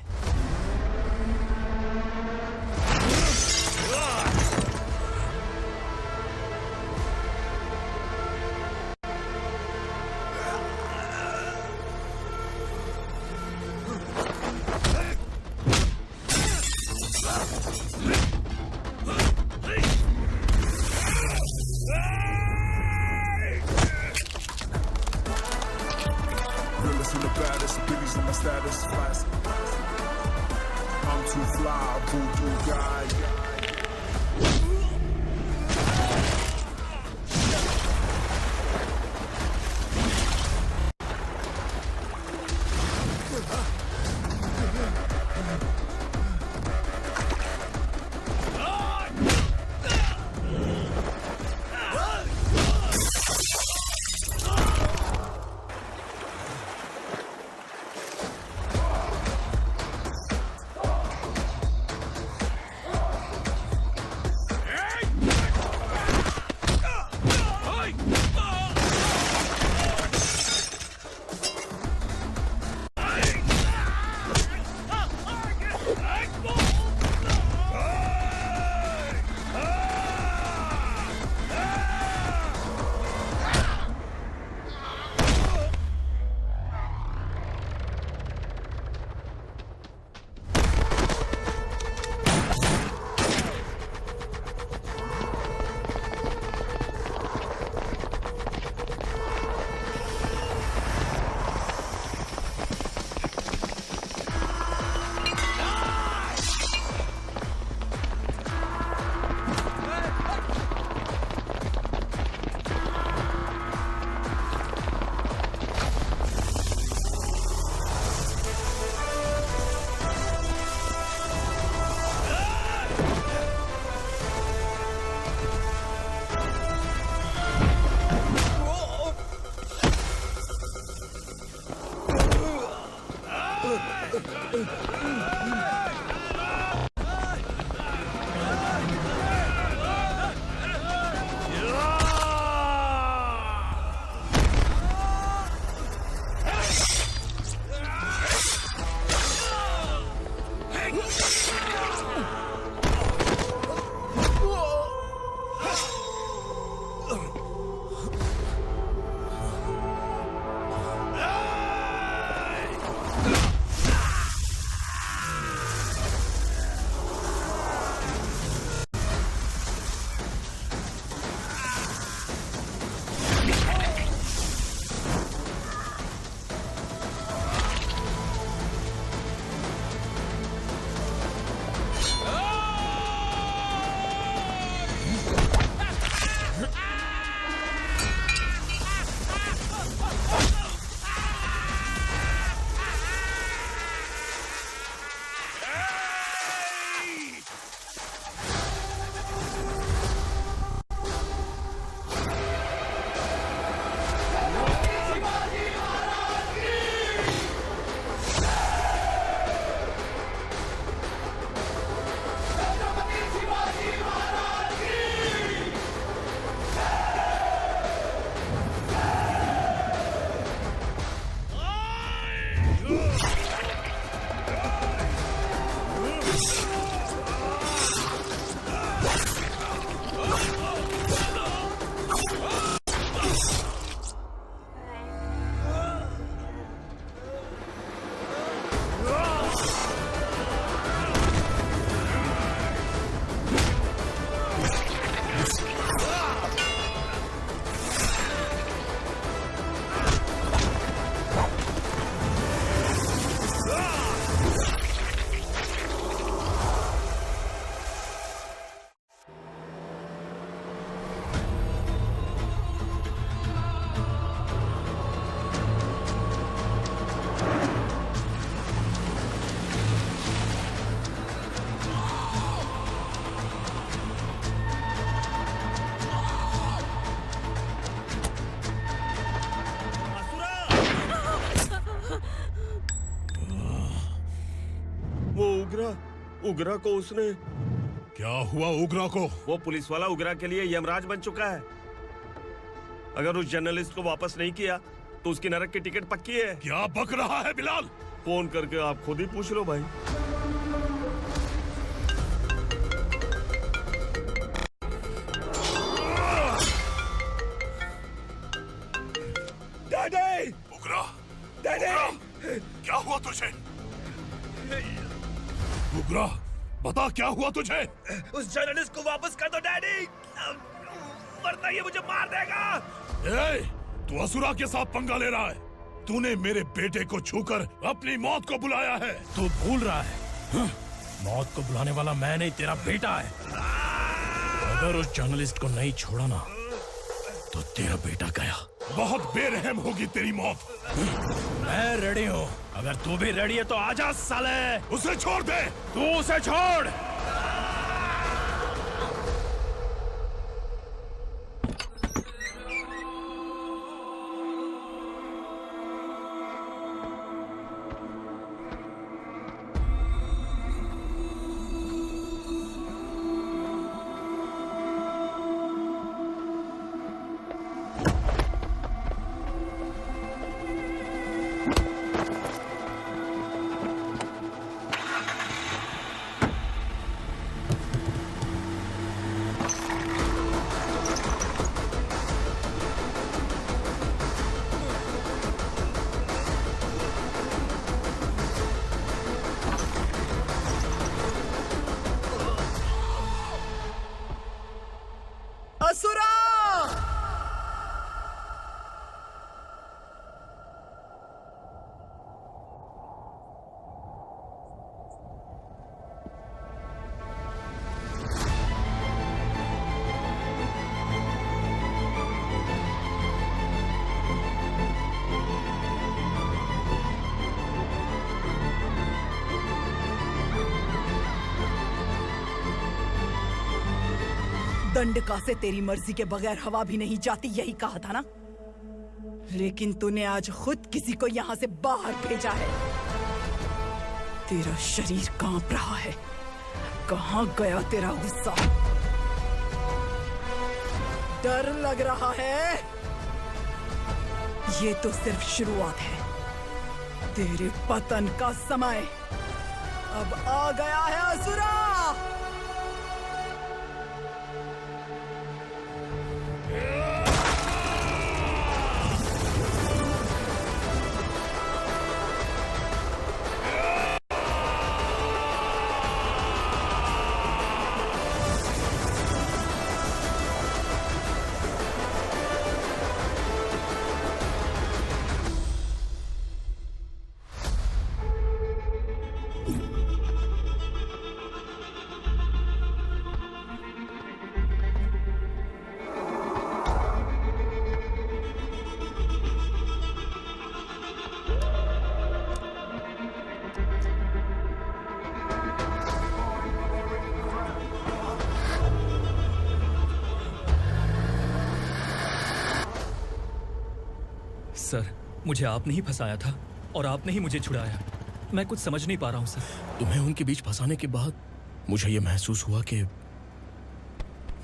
उगरा को उसने। क्या हुआ उगरा को? वो पुलिस वाला उगरा के लिए यमराज बन चुका है। अगर उस जर्नलिस्ट को वापस नहीं किया तो उसकी नरक की टिकट पक्की है। क्या बक रहा है बिलाल? फोन करके आप खुद ही पूछ लो भाई। डैडी! उगरा! डैडी! क्या हुआ तुझे? उगरा, बता क्या हुआ तुझे? उस जर्नलिस्ट को वापस कर दो डैडी, वरना ये मुझे मार देगा। ए, तू असुरा के साथ पंगा ले रहा है। तूने मेरे बेटे को छूकर अपनी मौत को बुलाया है। तू भूल रहा है, मौत को बुलाने वाला मैं नहीं, तेरा बेटा है। अगर उस जर्नलिस्ट को नहीं छोड़ा ना तो तेरा बेटा गया। बहुत बेरहम होगी तेरी मौत। मैं रेडी हूँ, अगर तू भी रेडी है तो आजा साले। उसे छोड़ दे। तू उसे छोड़। असुरा! दंडका से तेरी मर्जी के बगैर हवा भी नहीं जाती, यही कहा था ना? लेकिन तूने आज खुद किसी को यहाँ से बाहर भेजा है। तेरा शरीर कांप रहा है। कहाँ गया तेरा गुस्सा? डर लग रहा है? ये तो सिर्फ शुरुआत है। तेरे पतन का समय अब आ गया है असुरा। सर, मुझे आपने ही फंसाया था और आपने ही मुझे छुड़ाया। मैं कुछ समझ नहीं पा रहा हूँ सर। तुम्हें उनके बीच फंसाने के बाद मुझे ये महसूस हुआ कि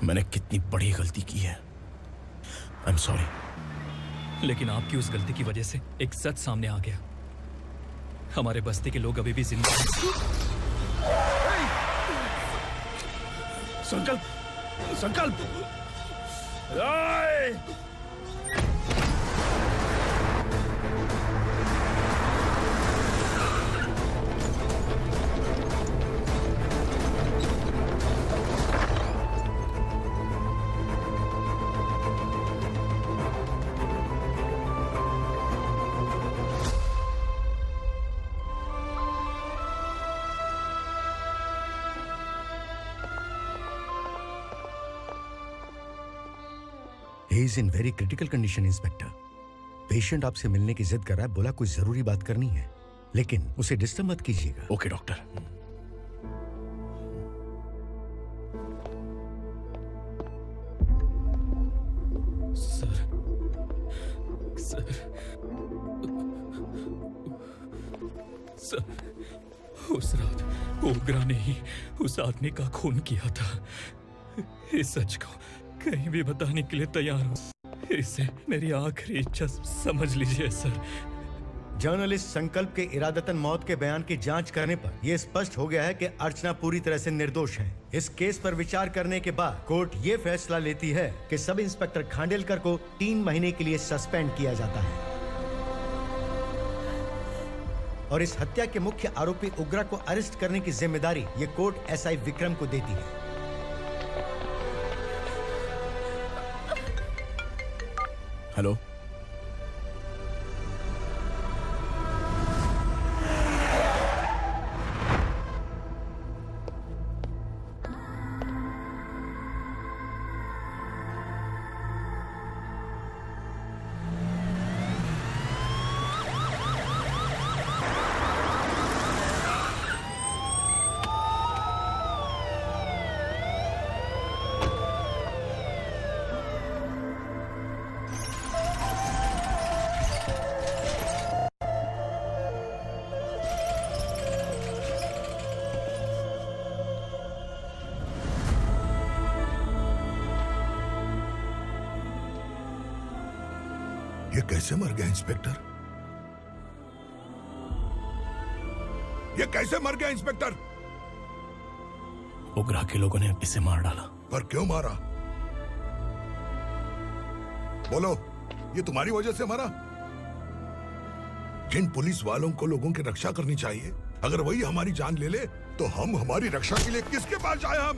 मैंने कितनी बड़ी गलती की है। I am sorry. लेकिन आपकी उस गलती की वजह से एक सच सामने आ गया। हमारे बस्ती के लोग अभी भी जिंदा हैं। संकल्प, संकल्प। He is in very critical condition, inspector. Patient आपसे मिलने की जिद कर रहा है, बोला कुछ जरूरी बात करनी है, लेकिन उसे डिस्टर्ब मत कीजिएगा। Okay doctor. Sir, sir, sir, उस रात ओग्रा ने ही उस आदमी का खून किया था। इस सच को कहीं भी बताने के लिए तैयार हूँ। इसे मेरी आखिरी इच्छा समझ लीजिए सर। जर्नलिस्ट संकल्प के इरादतन मौत के बयान की जांच करने पर यह स्पष्ट हो गया है कि अर्चना पूरी तरह से निर्दोष है। इस केस पर विचार करने के बाद कोर्ट ये फैसला लेती है कि सब इंस्पेक्टर खांडेलकर को 3 महीने के लिए सस्पेंड किया जाता है और इस हत्या के मुख्य आरोपी उग्रा को अरेस्ट करने की जिम्मेदारी ये कोर्ट एसआई विक्रम को देती है। हेलो, ये कैसे मर गया इंस्पेक्टर? ये कैसे मर गया इंस्पेक्टर? उग्रा के लोगों ने इसे मार डाला। पर क्यों मारा? बोलो, ये तुम्हारी वजह से मरा? जिन पुलिस वालों को लोगों की रक्षा करनी चाहिए, अगर वही हमारी जान ले ले तो हम हमारी रक्षा के लिए किसके पास जाए? हम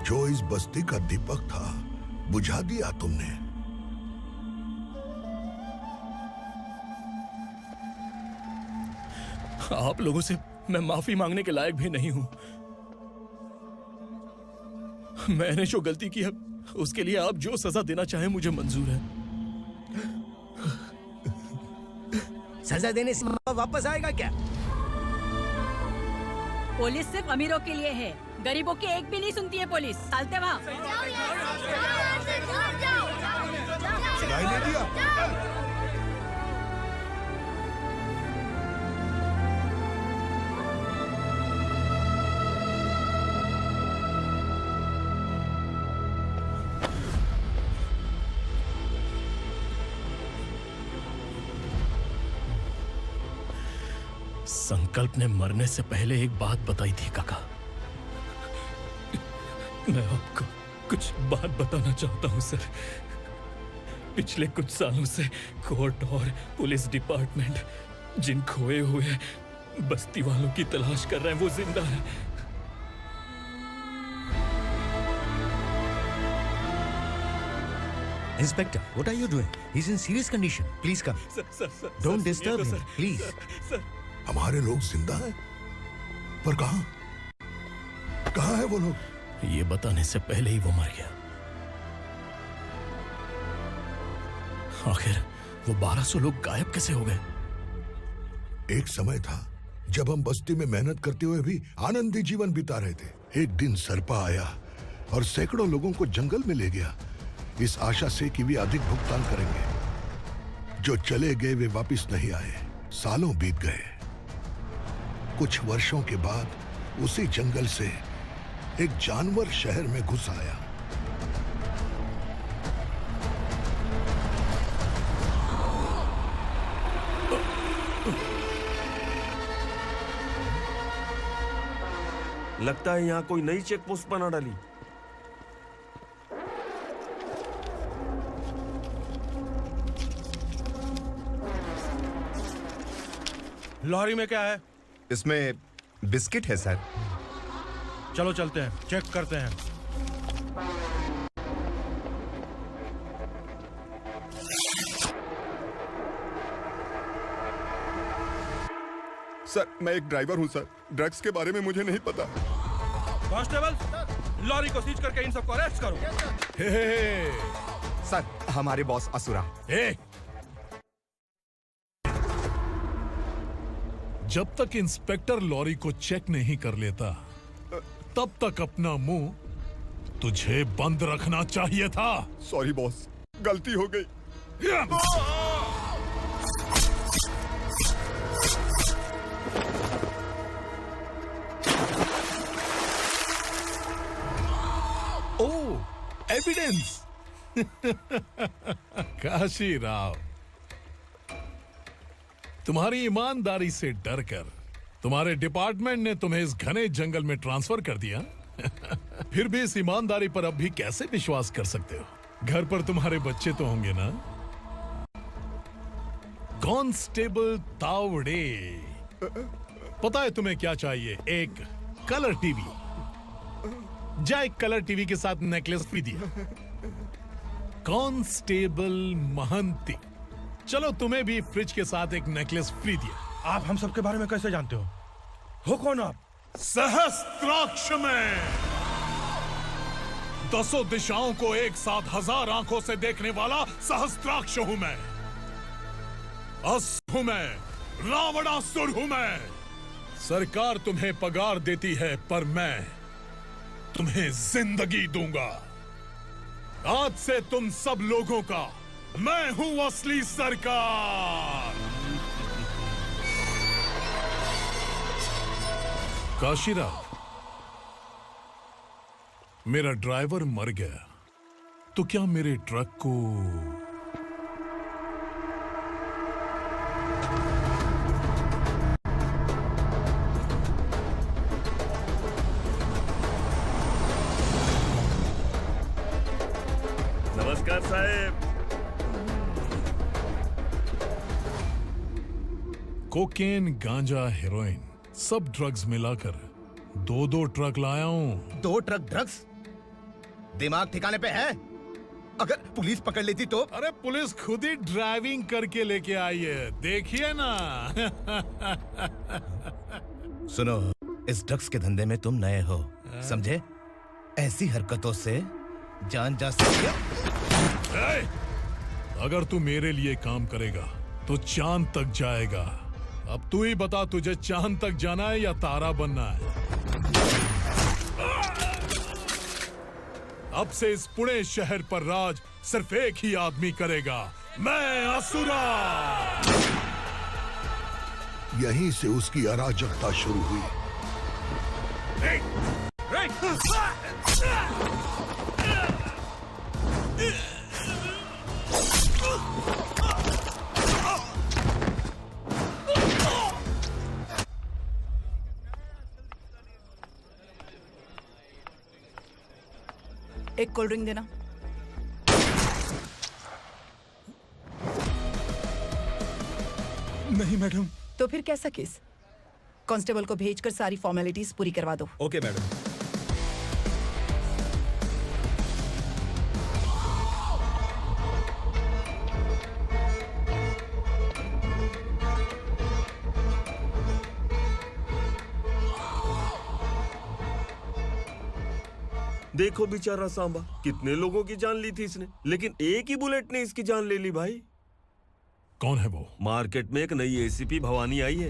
जो इस बस्ती का दीपक था बुझा दिया तुमने। आप लोगों से मैं माफी मांगने के लायक भी नहीं हूं। मैंने जो गलती की है उसके लिए आप जो सजा देना चाहें मुझे मंजूर है। सजा देने से वापस आएगा क्या? पुलिस सिर्फ अमीरों के लिए है, गरीबों की एक भी नहीं सुनती है पुलिस। चलते वहाँ। सुनाई नहीं दिया? संकल्प ने मरने से पहले एक बात बताई थी काका। मैं आपको कुछ बात बताना चाहता हूं सर। पिछले कुछ सालों से कोर्ट और पुलिस डिपार्टमेंट जिन खोए हुए बस्ती वालों की तलाश कर रहे हैं वो जिंदा है। Inspector, what are you doing? He's in serious condition. Please come. Sir, Don't disturb him, please. हमारे लोग जिंदा हैं? पर कहां? कहां है वो लोग? ये बताने से पहले ही वो मर गया। आखिर वो 1200 लोग गायब कैसे हो गए? एक समय था जब हम बस्ती में मेहनत करते हुए भी आनंदी जीवन बिता रहे थे। एक दिन सरपा आया और सैकड़ों लोगों को जंगल में ले गया, इस आशा से कि वे अधिक भुगतान करेंगे। जो चले गए वे वापस नहीं आए। सालों बीत गए। कुछ वर्षों के बाद उसी जंगल से एक जानवर शहर में घुस आया। लगता है यहाँ कोई नई चेक पोस्ट बना डाली। लॉरी में क्या है? इसमें बिस्किट है सर। चलो चलते हैं, चेक करते हैं। सर, मैं एक ड्राइवर हूं सर। ड्रग्स के बारे में मुझे नहीं पता। कांस्टेबल, लॉरी को सीज करके इन सबको अरेस्ट करो। सर, हमारे बॉस असुरा। जब तक इंस्पेक्टर लॉरी को चेक नहीं कर लेता तब तक अपना मुंह तुझे बंद रखना चाहिए था। सॉरी बॉस, गलती हो गई। ओह, एविडेंस। काशी राव, तुम्हारी ईमानदारी से डरकर तुम्हारे डिपार्टमेंट ने तुम्हें इस घने जंगल में ट्रांसफर कर दिया। फिर भी इस ईमानदारी पर अब भी कैसे विश्वास कर सकते हो? घर पर तुम्हारे बच्चे तो होंगे ना? कांस्टेबल तावड़े, पता है तुम्हें क्या चाहिए? एक कलर टीवी। जा एक कलर टीवी के साथ नेकलेस भी दिया। कांस्टेबल महंती, चलो तुम्हें भी फ्रिज के साथ एक नेकलेस फ्री दिया। आप हम सबके बारे में कैसे जानते हो कौन आप? सहस्त्राक्ष में 10 दिशाओं को एक साथ 1000 आंखों से देखने वाला सहस्त्राक्ष हूं मैं। असुर हूं मैं, रावणासुर हूं मैं। सरकार तुम्हें पगार देती है, पर मैं तुम्हें जिंदगी दूंगा। आज से तुम सब लोगों का मैं हूं असली सरकार। काशीराव, मेरा ड्राइवर मर गया, तो क्या मेरे ट्रक को नमस्कार साहब। कोकेन, गांजा, हेरोइन, सब ड्रग्स मिलाकर 2 ट्रक लाया हूँ। 2 ट्रक ड्रग्स? दिमाग ठिकाने पे है? अगर पुलिस पकड़ लेती तो? अरे पुलिस खुद ही ड्राइविंग करके लेके आई है, देखिए ना। सुनो, इस ड्रग्स के धंधे में तुम नए हो, समझे? ऐसी हरकतों से जान जा सकती है। अगर तू मेरे लिए काम करेगा तो चांद तक जाएगा। अब तू ही बता, तुझे चांद तक जाना है या तारा बनना है? अब से इस पुणे शहर पर राज सिर्फ एक ही आदमी करेगा, मैं असुरा। यहीं से उसकी अराजकता शुरू हुई। एक कोल्ड ड्रिंक देना। नहीं मैडम। तो फिर कैसा केस? कांस्टेबल को भेजकर सारी फॉर्मेलिटीज पूरी करवा दो। Okay madam. देखो बेचारा सांबा, कितने लोगों की जान ली थी इसने, लेकिन एक ही बुलेट ने इसकी जान ले ली भाई। कौन है वो? मार्केट में एक नई एसीपी भवानी आई है।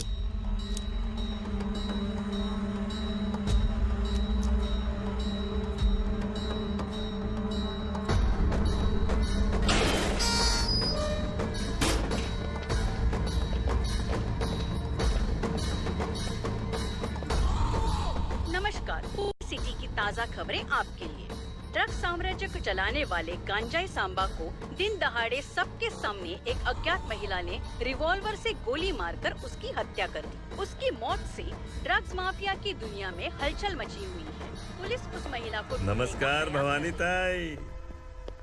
नमस्कार, सिटी की ताज़ा खबरें आपके लिए। ड्रग साम्राज्य को चलाने वाले गांजाई सांबा को दिन दहाड़े सबके सामने एक अज्ञात महिला ने रिवॉल्वर से गोली मारकर उसकी हत्या कर दी। उसकी मौत से ड्रग्स माफिया की दुनिया में हलचल मची हुई है। पुलिस उस महिला को नमस्कार भवानी ताई,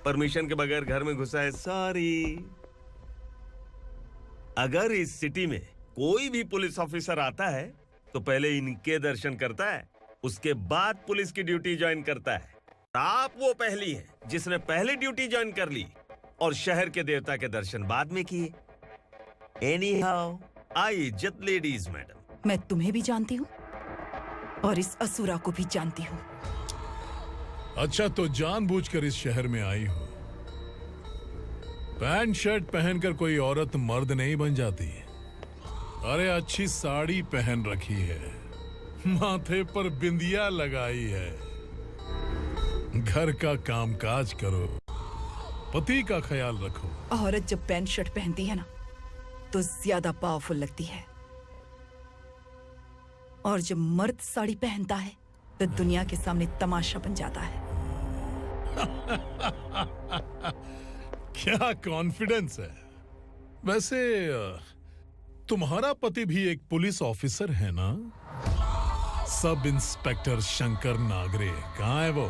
परमिशन के बगैर घर में घुसा है, सॉरी। अगर इस सिटी में कोई भी पुलिस ऑफिसर आता है तो पहले इनके दर्शन करता है, उसके बाद पुलिस की ड्यूटी ज्वाइन करता है। आप वो पहली हैं जिसने पहले ड्यूटी ज्वाइन कर ली और शहर के देवता के दर्शन बाद में किए। एनीहाउ, आई इज्जत लेडीज मैडम। मैं तुम्हें भी जानती हूँ और इस असुरा को भी जानती हूँ। अच्छा, तो जानबूझकर इस शहर में आई हो। पैंट शर्ट पहनकर कोई औरत मर्द नहीं बन जाती। अरे अच्छी साड़ी पहन रखी है, माथे पर बिंदिया लगाई है, घर का कामकाज करो, पति का ख्याल रखो। औरत जब पैंट शर्ट पहनती है ना तो ज्यादा पावरफुल लगती है, और जब मर्द साड़ी पहनता है तो दुनिया के सामने तमाशा बन जाता है। क्या कॉन्फिडेंस है। वैसे तुम्हारा पति भी एक पुलिस ऑफिसर है ना? सब इंस्पेक्टर शंकर नागरे, कहाँ है वो?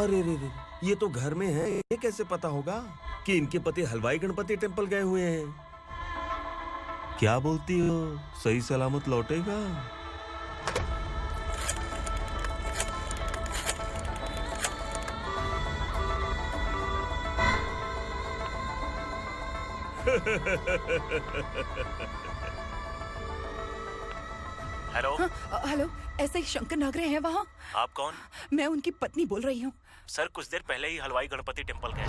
अरे रे रे, ये तो घर में है, ये कैसे पता होगा कि इनके पति हलवाई गणपति टेम्पल गए हुए हैं? क्या बोलती हो, सही सलामत लौटेगा? हेलो। हेलो, ऐसे ही शंकर नागरे हैं वहाँ? आप कौन? मैं उनकी पत्नी बोल रही हूँ। सर कुछ देर पहले ही हलवाई गणपति टेम्पल गए।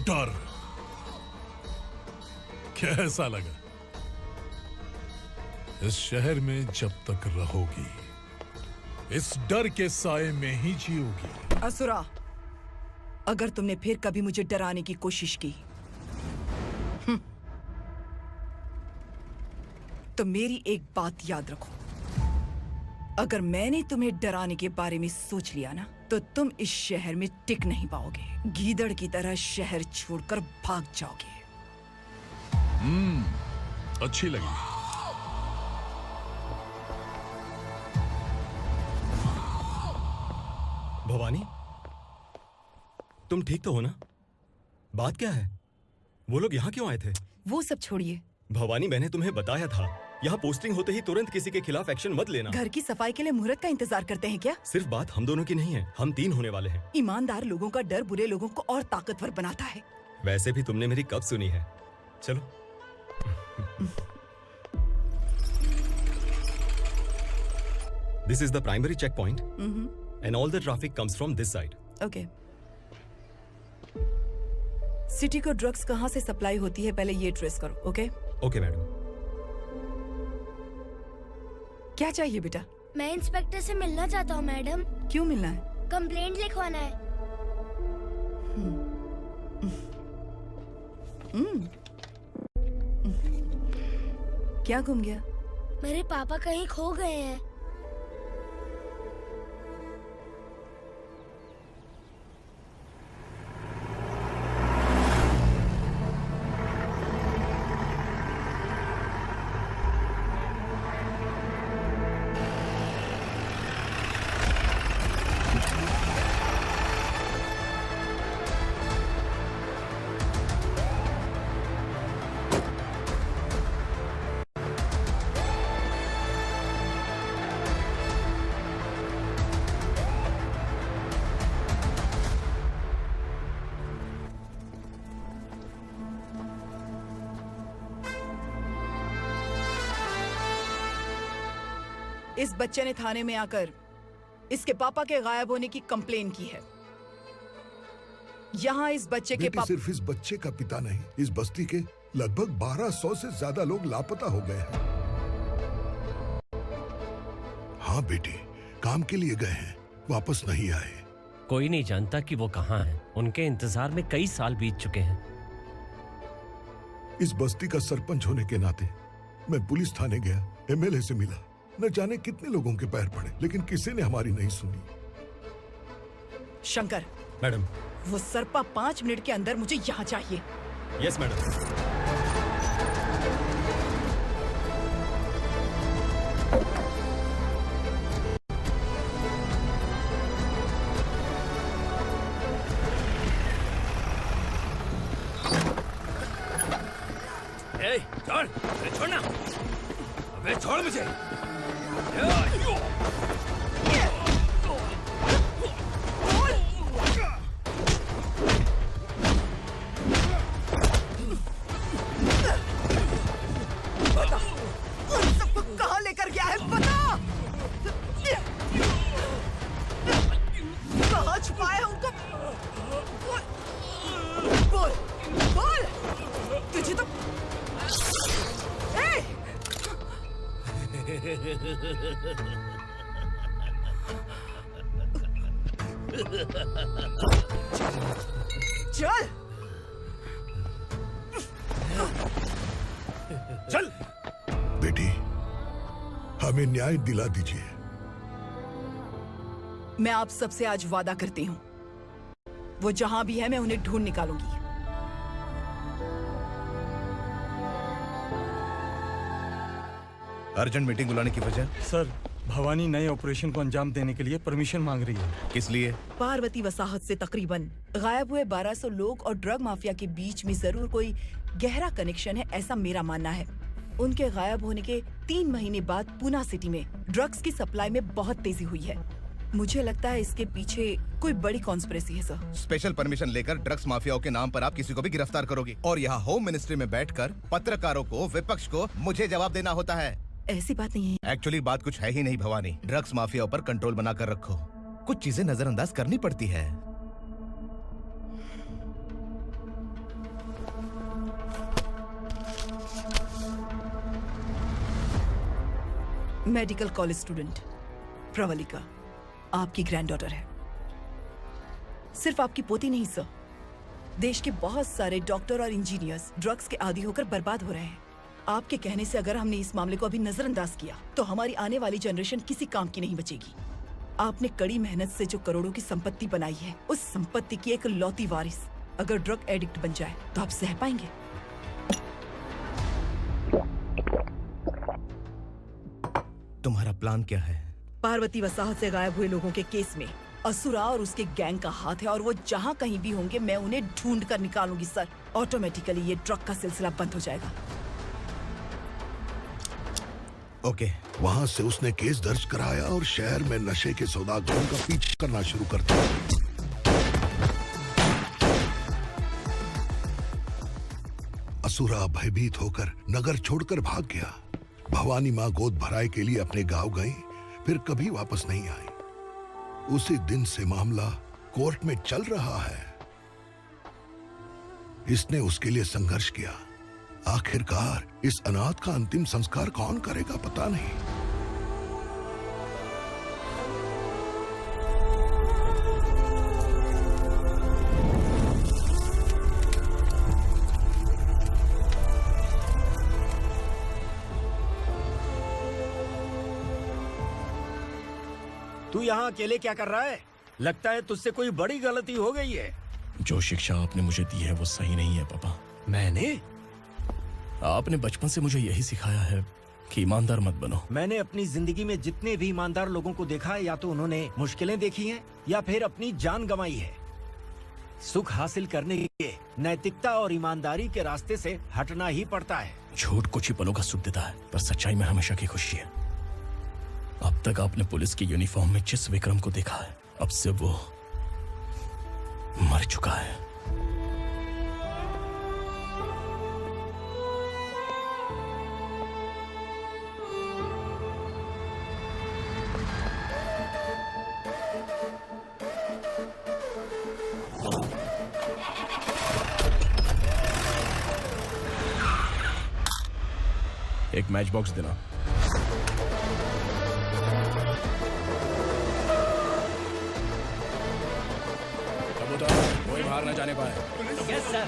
डर कैसा लगा? इस शहर में जब तक रहोगी, इस डर के साए में ही जियोगी। असुरा, अगर तुमने फिर कभी मुझे डराने की कोशिश की तो मेरी एक बात याद रखो, अगर मैंने तुम्हें डराने के बारे में सोच लिया ना, तो तुम इस शहर में टिक नहीं पाओगे। गीदड़ की तरह शहर छोड़कर भाग जाओगे। अच्छी लगी। भवानी, तुम ठीक तो हो ना? बात क्या है? वो लोग यहाँ क्यों आए थे? वो सब छोड़िए। भवानी, मैंने तुम्हें बताया था, यहाँ पोस्टिंग होते ही तुरंत किसी के खिलाफ एक्शन मत लेना। घर की सफाई के लिए मुहूर्त का इंतजार करते हैं क्या? सिर्फ बात हम दोनों की नहीं है, हम 3 होने वाले हैं। ईमानदार लोगों का डर बुरे लोगों को और ताकतवर बनाता है। वैसे भी तुमने मेरी कब सुनी है। चलो। This is the primary checkpoint, and all the traffic comes from this side. Okay. City को ड्रग्स कहाँ से सप्लाई होती है, पहले ये ट्रेस करो। ओके? Okay madam. क्या चाहिए बेटा? मैं इंस्पेक्टर से मिलना चाहता हूँ मैडम। क्यों मिलना है? कंप्लेंट लिखवाना है। क्या घूम गया? मेरे पापा कहीं खो गए हैं। इस बच्चे ने थाने में आकर इसके पापा के गायब होने की कंप्लेन की है। यहाँ इस बच्चे के पापा सिर्फ इस बच्चे का पिता नहीं, इस बस्ती के लगभग 1200 से ज्यादा लोग लापता हो गए हैं। हाँ बेटी, काम के लिए गए हैं, वापस नहीं आए। कोई नहीं जानता कि वो कहाँ हैं। उनके इंतजार में कई साल बीत चुके हैं। इस बस्ती का सरपंच होने के नाते मैं पुलिस थाने गया, एमएलए से मिला, न जाने कितने लोगों के पैर पड़े, लेकिन किसी ने हमारी नहीं सुनी। शंकर। मैडम। वो सरपा 5 मिनट के अंदर मुझे यहाँ चाहिए। Yes madam. छोड़, छोड़ना, अबे छोड़ मुझे। सबको कहाँ लेकर गया है बता। कहाँ छुपाया है उनको? बोल, बोल। तुझे तो चल बेटी, हमें न्याय दिला दीजिए। मैं आप सबसे आज वादा करती हूँ, वो जहां भी है मैं उन्हें ढूंढ निकालूंगी। अर्जेंट मीटिंग बुलाने की वजह? सर, भवानी नए ऑपरेशन को अंजाम देने के लिए परमिशन मांग रही है। किस लिए? पार्वती वसाहत से तकरीबन गायब हुए 1200 लोग और ड्रग माफिया के बीच में जरूर कोई गहरा कनेक्शन है, ऐसा मेरा मानना है। उनके गायब होने के 3 महीने बाद पूना सिटी में ड्रग्स की सप्लाई में बहुत तेजी हुई है। मुझे लगता है इसके पीछे कोई बड़ी कॉन्स्पिरेसी है सर। स्पेशल परमिशन लेकर ड्रग्स माफियाओं के नाम पर आप किसी को भी गिरफ्तार करोगे और यहाँ होम मिनिस्ट्री में बैठकर पत्रकारों को, विपक्ष को मुझे जवाब देना होता है। ऐसी बात नहीं है। एक्चुअली बात कुछ है ही नहीं भवानी। ड्रग्स माफियाओं पर कंट्रोल बनाकर रखो। कुछ चीजें नजरअंदाज करनी पड़ती है। मेडिकल कॉलेज स्टूडेंट प्रवलिका आपकी ग्रैंडडॉटर है। सिर्फ आपकी पोती नहीं सर, देश के बहुत सारे डॉक्टर और इंजीनियर्स ड्रग्स के आदी होकर बर्बाद हो रहे हैं। आपके कहने से अगर हमने इस मामले को अभी नजरअंदाज किया तो हमारी आने वाली जनरेशन किसी काम की नहीं बचेगी। आपने कड़ी मेहनत से जो करोड़ों की संपत्ति बनाई है, उस संपत्ति की एक लौती वारिस अगर ड्रग एडिक्ट बन जाए तो आप सह पाएंगे? तुम्हारा प्लान क्या है? पार्वती वसाहत से गायब हुए लोगों के केस में असुरा और उसके गैंग का हाथ है और वो जहाँ कहीं भी होंगे मैं उन्हें ढूंढ कर निकालूंगी सर। ऑटोमेटिकली ये ड्रग का सिलसिला बंद हो जाएगा। ओके। वहाँ से उसने केस दर्ज कराया और शहर में नशे के सौदागरों का पीछा करना शुरू कर दिया। असुरा भयभीत होकर नगर छोड़कर भाग गया। भवानी माँ गोद भराई के लिए अपने गांव गई, फिर कभी वापस नहीं आई। उसी दिन से मामला कोर्ट में चल रहा है। इसने उसके लिए संघर्ष किया। आखिरकार इस अनाथ का अंतिम संस्कार कौन करेगा पता नहीं। तू यहाँ अकेले क्या कर रहा है? लगता है तुझसे कोई बड़ी गलती हो गई है। जो शिक्षा आपने मुझे दी है वो सही नहीं है पापा। मैंने? आपने बचपन से मुझे यही सिखाया है कि ईमानदार मत बनो। मैंने अपनी जिंदगी में जितने भी ईमानदार लोगों को देखा है, या तो उन्होंने मुश्किलें देखी हैं या फिर अपनी जान गंवाई है। सुख हासिल करने के लिए नैतिकता और ईमानदारी के रास्ते से हटना ही पड़ता है। झूठ कुछ ही पलों का सुख देता है, पर सच्चाई में हमेशा की खुशी है। अब तक आपने पुलिस की यूनिफॉर्म में जिस विक्रम को देखा है, अब से वो मर चुका है। एक मैच बॉक्स देना। कोई बाहर न जाने पाए। Yes sir.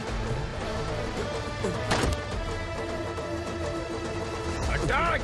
अटैक!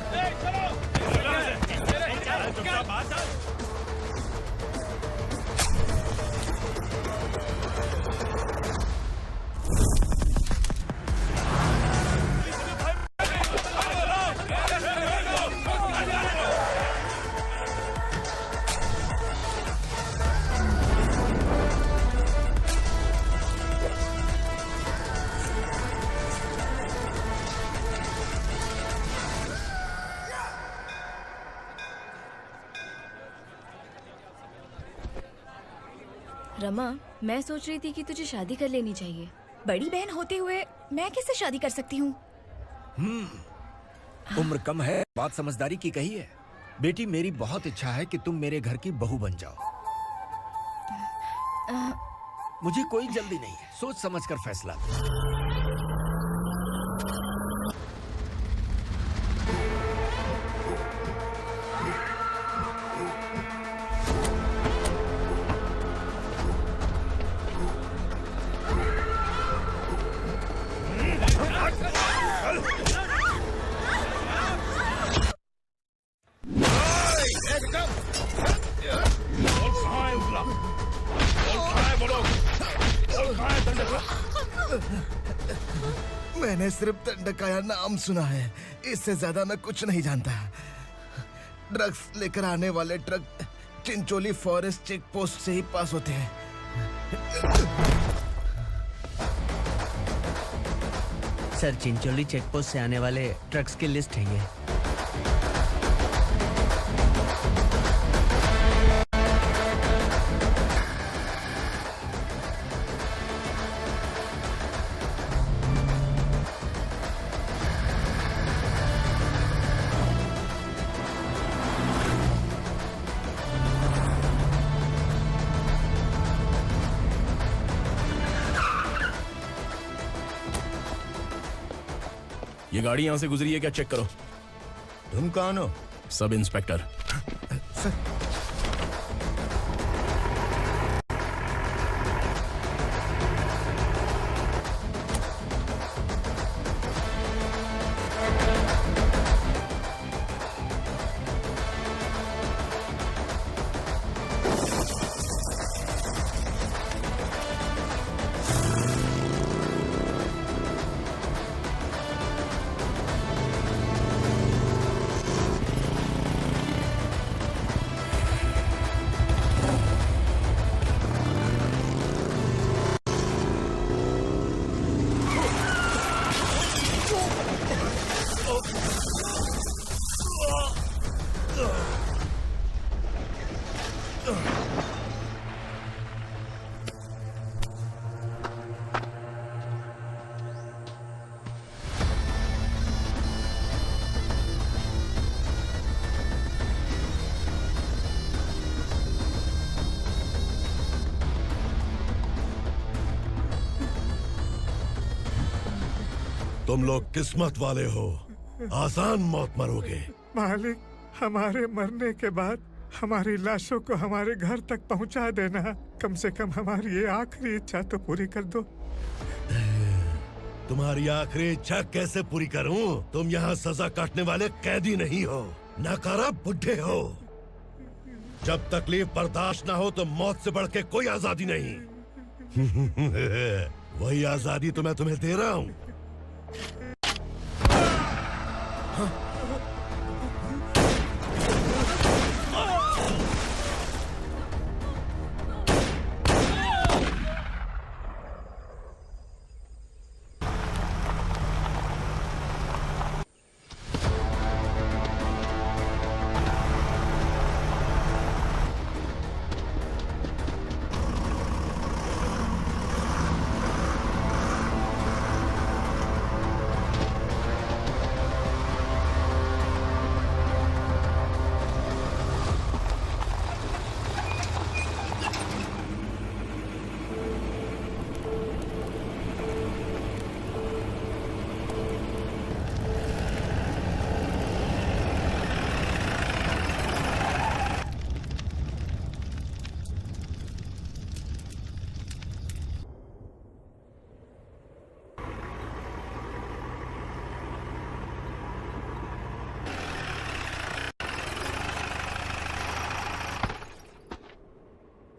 रमा, मैं सोच रही थी कि तुझे शादी कर लेनी चाहिए। बड़ी बहन होते हुए मैं कैसे शादी कर सकती हूँ? उम्र कम है, बात समझदारी की कही है। बेटी, मेरी बहुत इच्छा है कि तुम मेरे घर की बहू बन जाओ। मुझे कोई जल्दी नहीं है, सोच समझ कर फैसला। कहाँ है दंडक? मैंने सिर्फ दंडकाया नाम सुना है, इससे ज्यादा मैं कुछ नहीं जानता। ड्रग्स लेकर आने वाले truck Chincholi forest check post से ही पास होते हैं। सर, चिंचोली चेक पोस्ट से आने वाले ट्रक्स की लिस्ट है ये। ये गाड़ी यहां से गुजरी है क्या? चेक करो। तुम कौन हो? Sub inspector. तुम लोग किस्मत वाले हो, आसान मौत मरोगे। मालिक, हमारे मरने के बाद हमारी लाशों को हमारे घर तक पहुंचा देना। कम से कम हमारी ये आखिरी इच्छा तो पूरी कर दो। तुम्हारी आखिरी इच्छा कैसे पूरी करूं? तुम यहाँ सजा काटने वाले कैदी नहीं हो, नकारा बुड्ढे हो। जब तकलीफ बर्दाश्त ना हो तो मौत से बढ़ के कोई आजादी नहीं। वही आजादी तो मैं तुम्हें दे रहा हूँ।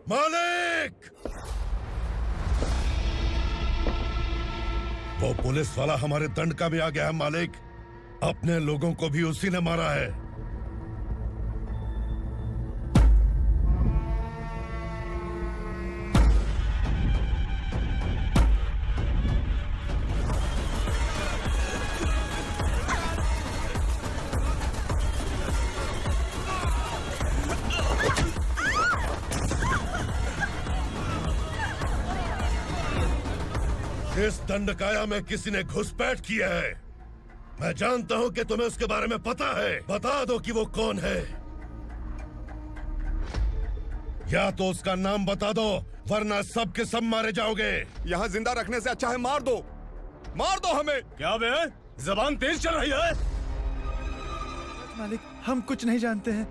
मालिक! वो पुलिस वाला हमारे दंडका में आ गया है मालिक। अपने लोगों को भी उसी ने मारा है। इस दंडकाया में किसी ने घुसपैठ किया है। मैं जानता हूं कि तुम्हें उसके बारे में पता है। बता दो कि वो कौन है। या तो उसका नाम बता दो, वरना सब के सब मारे जाओगे। यहाँ जिंदा रखने से अच्छा है मार दो, मार दो हमें। क्या बे? जबान तेज चल रही है। मालिक, हम कुछ नहीं जानते हैं।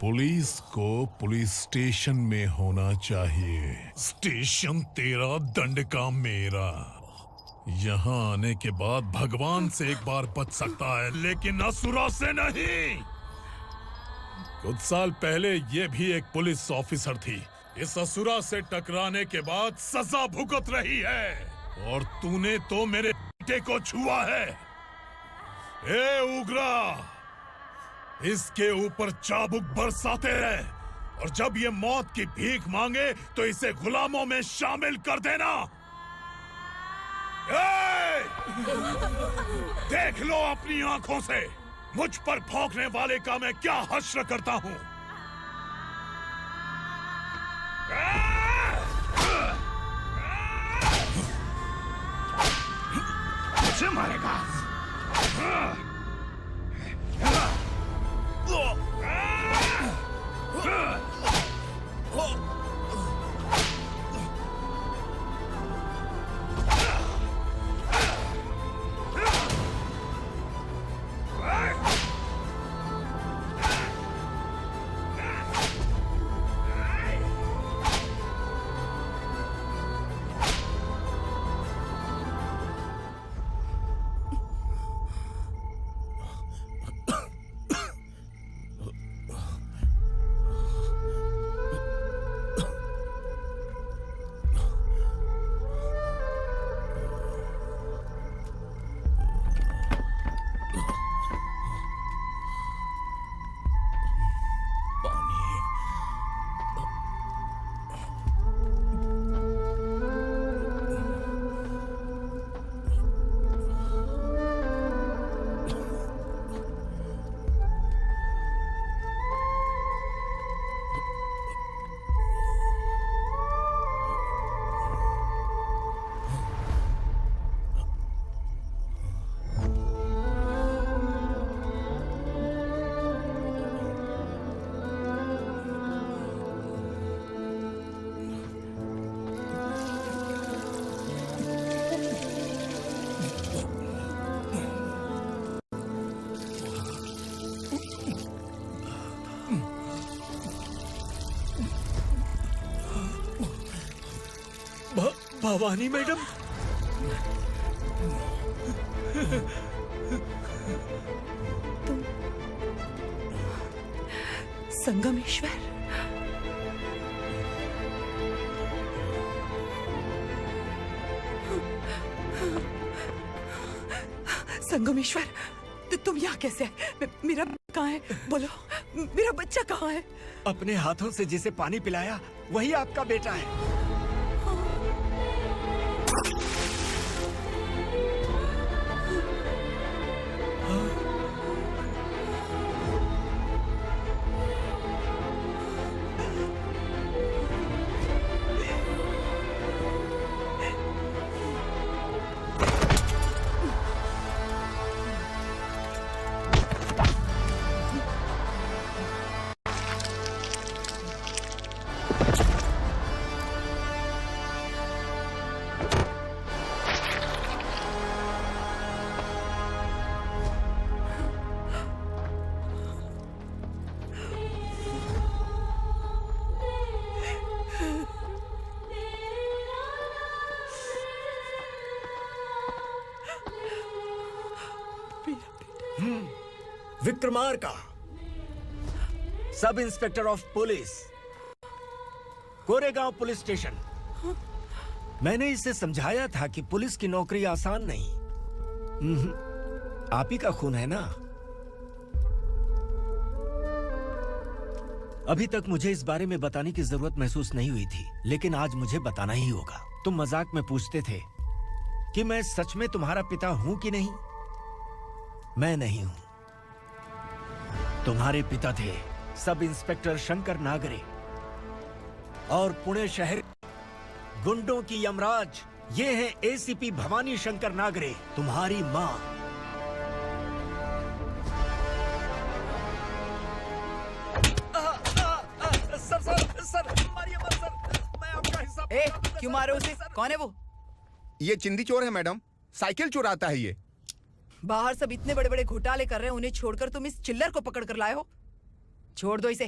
पुलिस को पुलिस स्टेशन में होना चाहिए। स्टेशन तेरा, दंड का मेरा। यहाँ आने के बाद भगवान से एक बार बच सकता है, लेकिन असुरा से नहीं। कुछ साल पहले ये भी एक पुलिस ऑफिसर थी। इस असुरा से टकराने के बाद सजा भुगत रही है, और तूने तो मेरे बेटे को छुआ है। ए उग्रा, इसके ऊपर चाबुक बरसाते रहे, और जब ये मौत की भीख मांगे तो इसे गुलामों में शामिल कर देना। देख लो अपनी आंखों से मुझ पर भौंकने वाले का मैं क्या हश्र करता हूं। मुझे मारेगा। भवानी मैडम, संगमेश्वर, संगमेश्वर, तुम यहाँ कैसे आए? मेरा कहाँ है? बोलो, मेरा बच्चा कहाँ है? अपने हाथों से जिसे पानी पिलाया वही आपका बेटा है। Vikramarka, sub inspector of police, Koregaon police station. मैंने इसे समझाया था कि पुलिस की नौकरी आसान नहीं। आप ही का खून है ना। अभी तक मुझे इस बारे में बताने की जरूरत महसूस नहीं हुई थी, लेकिन आज मुझे बताना ही होगा। तुम मजाक में पूछते थे कि मैं सच में तुम्हारा पिता हूं कि नहीं। मैं नहीं हूं। तुम्हारे पिता थे सब इंस्पेक्टर शंकर नागरे, और पुणे शहर गुंडों की यमराज ये है एसीपी भवानी शंकर नागरे, तुम्हारी मां। सर, मारिए मत सर, मैं आपका हिस्सा। क्यों मारे उसे? कौन है वो? ये चिंदी चोर है मैडम, साइकिल चुराता है ये। बाहर सब इतने बड़े बड़े घोटाले कर रहे हैं, उन्हें छोड़कर तुम इस चिल्लर को पकड़ कर लाए हो। छोड़ दो इसे।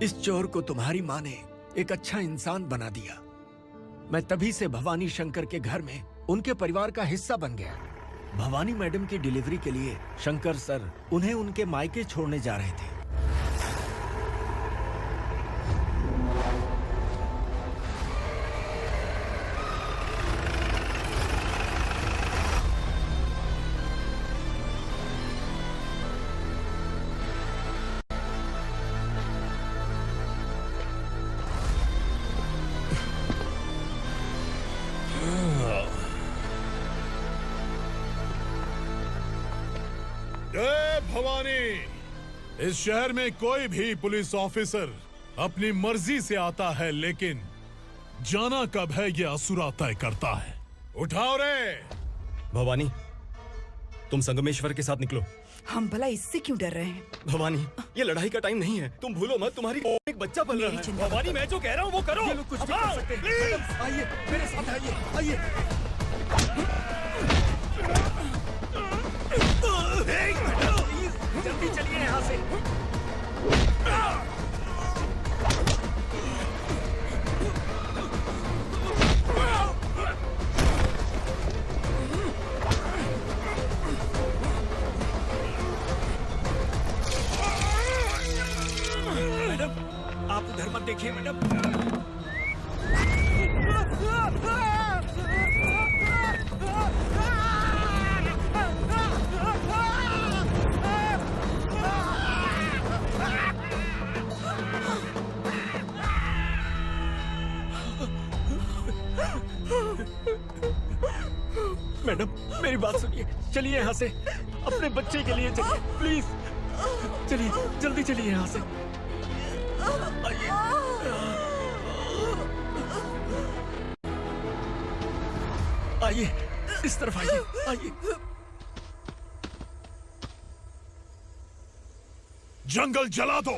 इस चोर को तुम्हारी माँ ने एक अच्छा इंसान बना दिया। मैं तभी से भवानी शंकर के घर में उनके परिवार का हिस्सा बन गया। भवानी मैडम की डिलीवरी के लिए शंकर सर उन्हें उनके मायके छोड़ने जा रहे थे। जय भवानी। इस शहर में कोई भी पुलिस ऑफिसर अपनी मर्जी से आता है, लेकिन जाना कब है ये असुरा तय करता है। उठाओ रे। भवानी, तुम संगमेश्वर के साथ निकलो। हम भला इससे क्यों डर रहे हैं? भवानी, ये लड़ाई का टाइम नहीं है। तुम भूलो मत, तुम्हारी एक बच्चा पल रहा है। भवानी, मैं जो कह रहा हूँ वो करो। ये लोग कुछ भी कर सकते हैं। मैडम, आइए मेरे साथ आइए, आइए। जल्दी चलिए यहाँ से। मैडम, आप उधर मत देखिए मैडम। मैडम, मेरी बात सुनिए। चलिए यहाँ से, अपने बच्चे के लिए चलिए, प्लीज। चलिए, जल्दी चलिए यहाँ से। आइए, इस तरफ आइए, आइए। जंगल जला दो।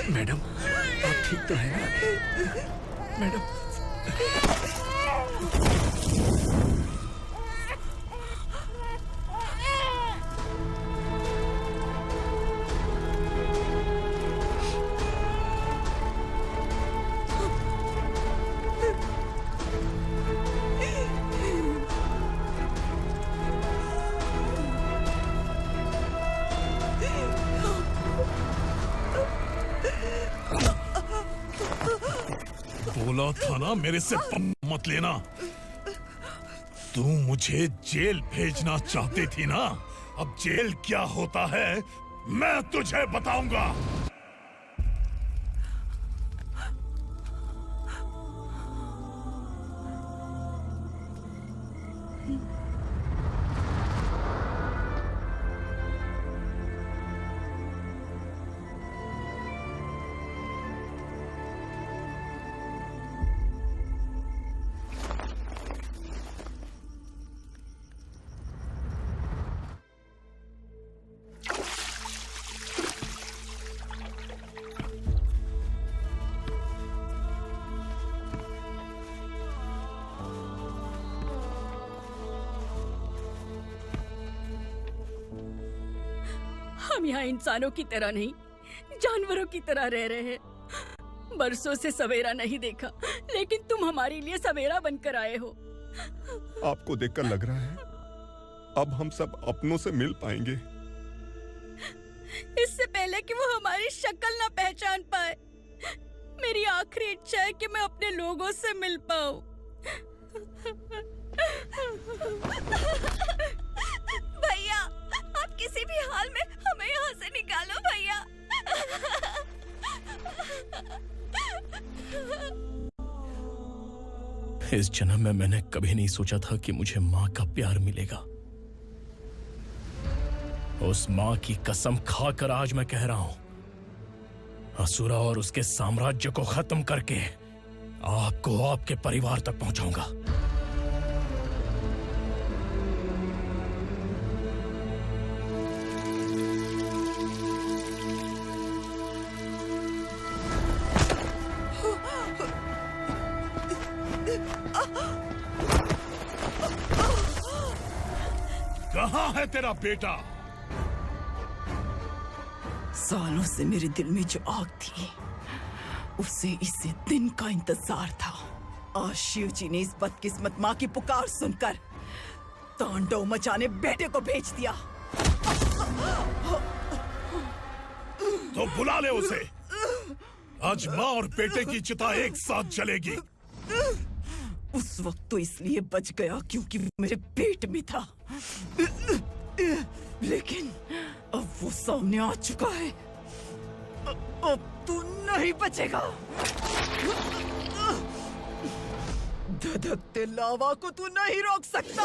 मैडम, आप ठीक तो है ना? मैडम, बोला था ना मेरे से मत लेना। तू मुझे जेल भेजना चाहती थी ना? अब जेल क्या होता है मैं तुझे बताऊंगा। हम यहाँ इंसानों की तरह नहीं, जानवरों की तरह रह रहे हैं। बरसों से सवेरा नहीं देखा, लेकिन तुम हमारे लिए सवेरा बनकर आए हो। आपको देखकर लग रहा है अब हम सब अपनों से मिल पाएंगे। इससे पहले कि वो हमारी शक्ल ना पहचान पाए, मेरी आखिरी इच्छा है कि मैं अपने लोगों से मिल पाऊं। भैया, आप किसी भी हाल में हमें यहाँ से निकालो भैया। इस जन्म में मैंने कभी नहीं सोचा था कि मुझे माँ का प्यार मिलेगा। उस माँ की कसम खाकर आज मैं कह रहा हूं, असुरा और उसके साम्राज्य को खत्म करके आपको आपके परिवार तक पहुंचाऊंगा। कहाँ है तेरा बेटा? सालों से मेरे दिल में जो आग थी, उसे इसी दिन का इंतजार था। आज शिव जी ने इस बदकिस्मत माँ की पुकार सुनकर तांडव मचाने बेटे को भेज दिया। तो बुला ले उसे। आज माँ और बेटे की चिता एक साथ जलेगी। उस वक्त तो इसलिए बच गया क्योंकि वो मेरे पेट में था, लेकिन अब वो सामने आ चुका है। अब तू नहीं बचेगा। धधकते लावा को तू नहीं रोक सकता।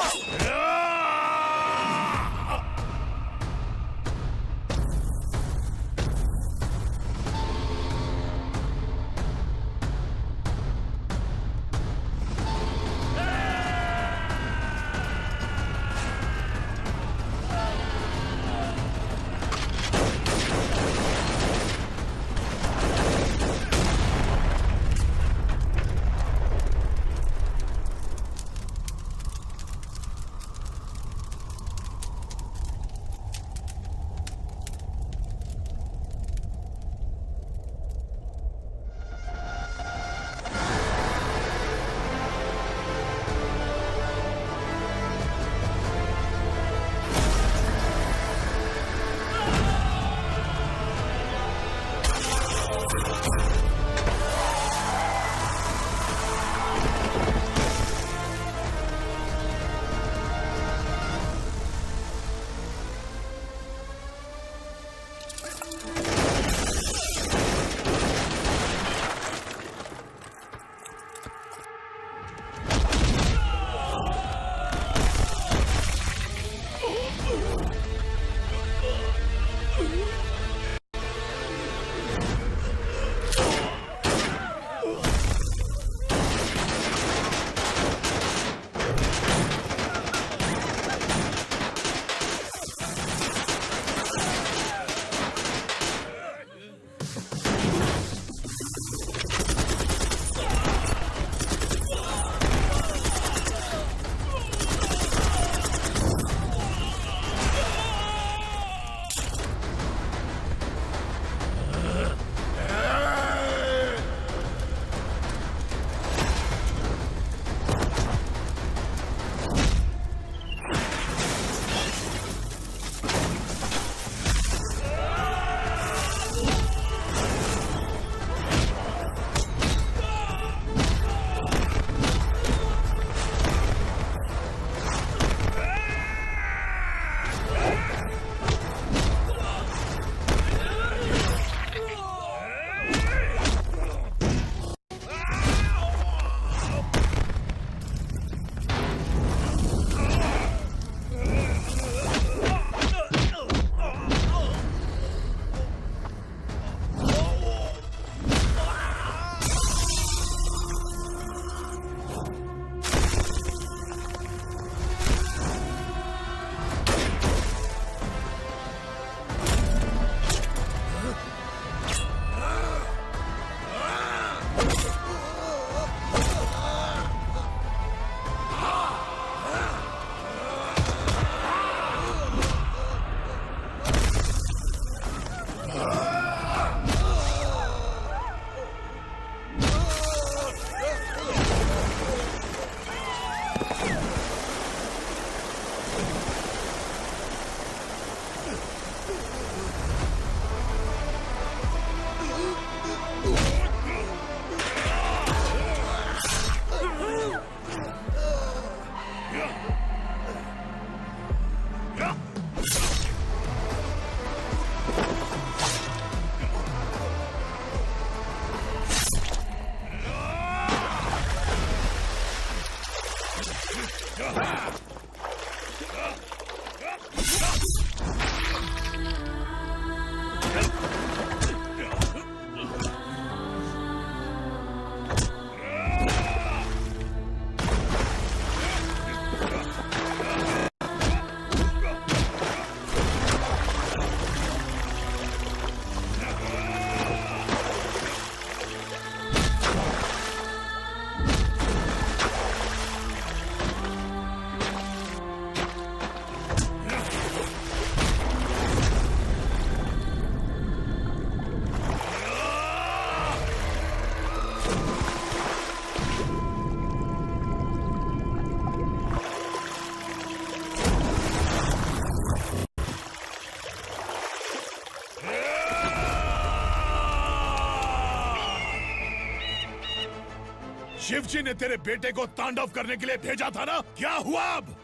शिवजी ने तेरे बेटे को तांडव करने के लिए भेजा था ना, क्या हुआ अब?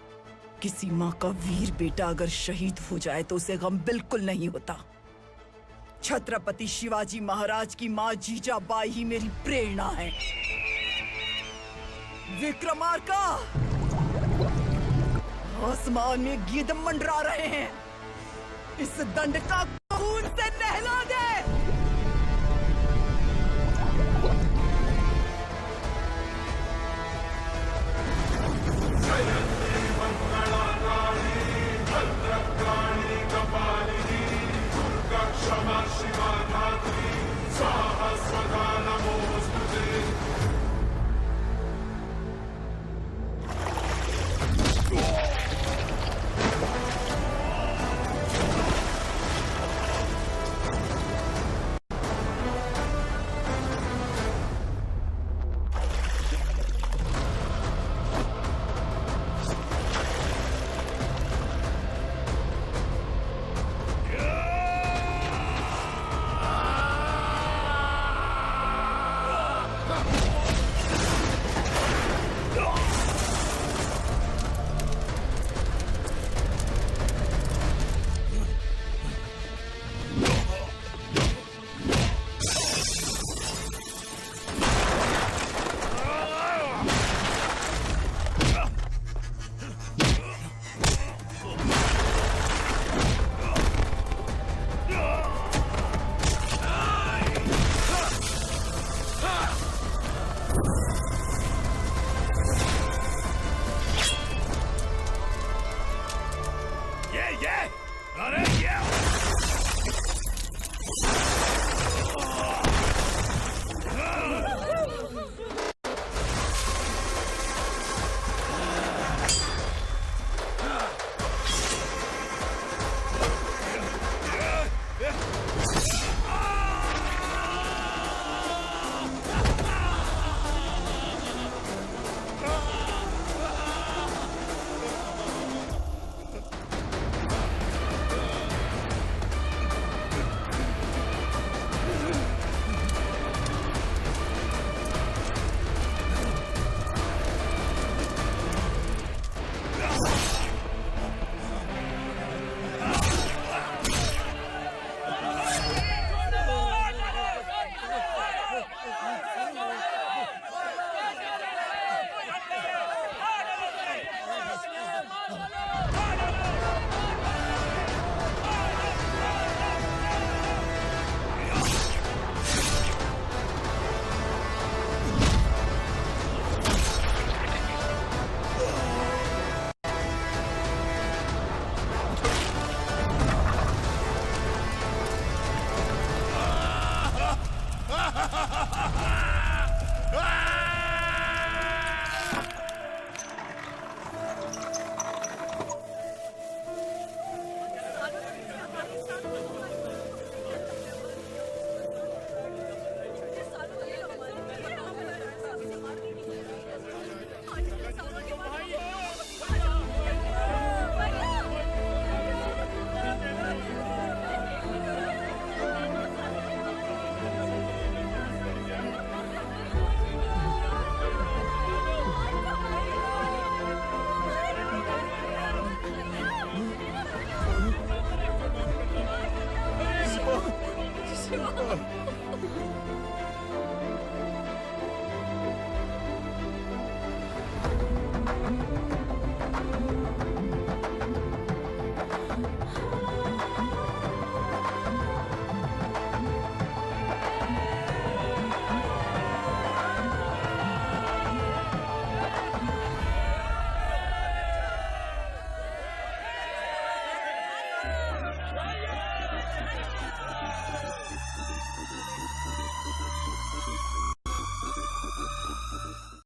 किसी माँ का वीर बेटा अगर शहीद हो जाए तो उसे गम बिल्कुल नहीं होता। छत्रपति शिवाजी महाराज की माँ जीजाबाई ही मेरी प्रेरणा है। विक्रमार्का, आसमान में गिद्ध मंडरा रहे हैं। इस दंड का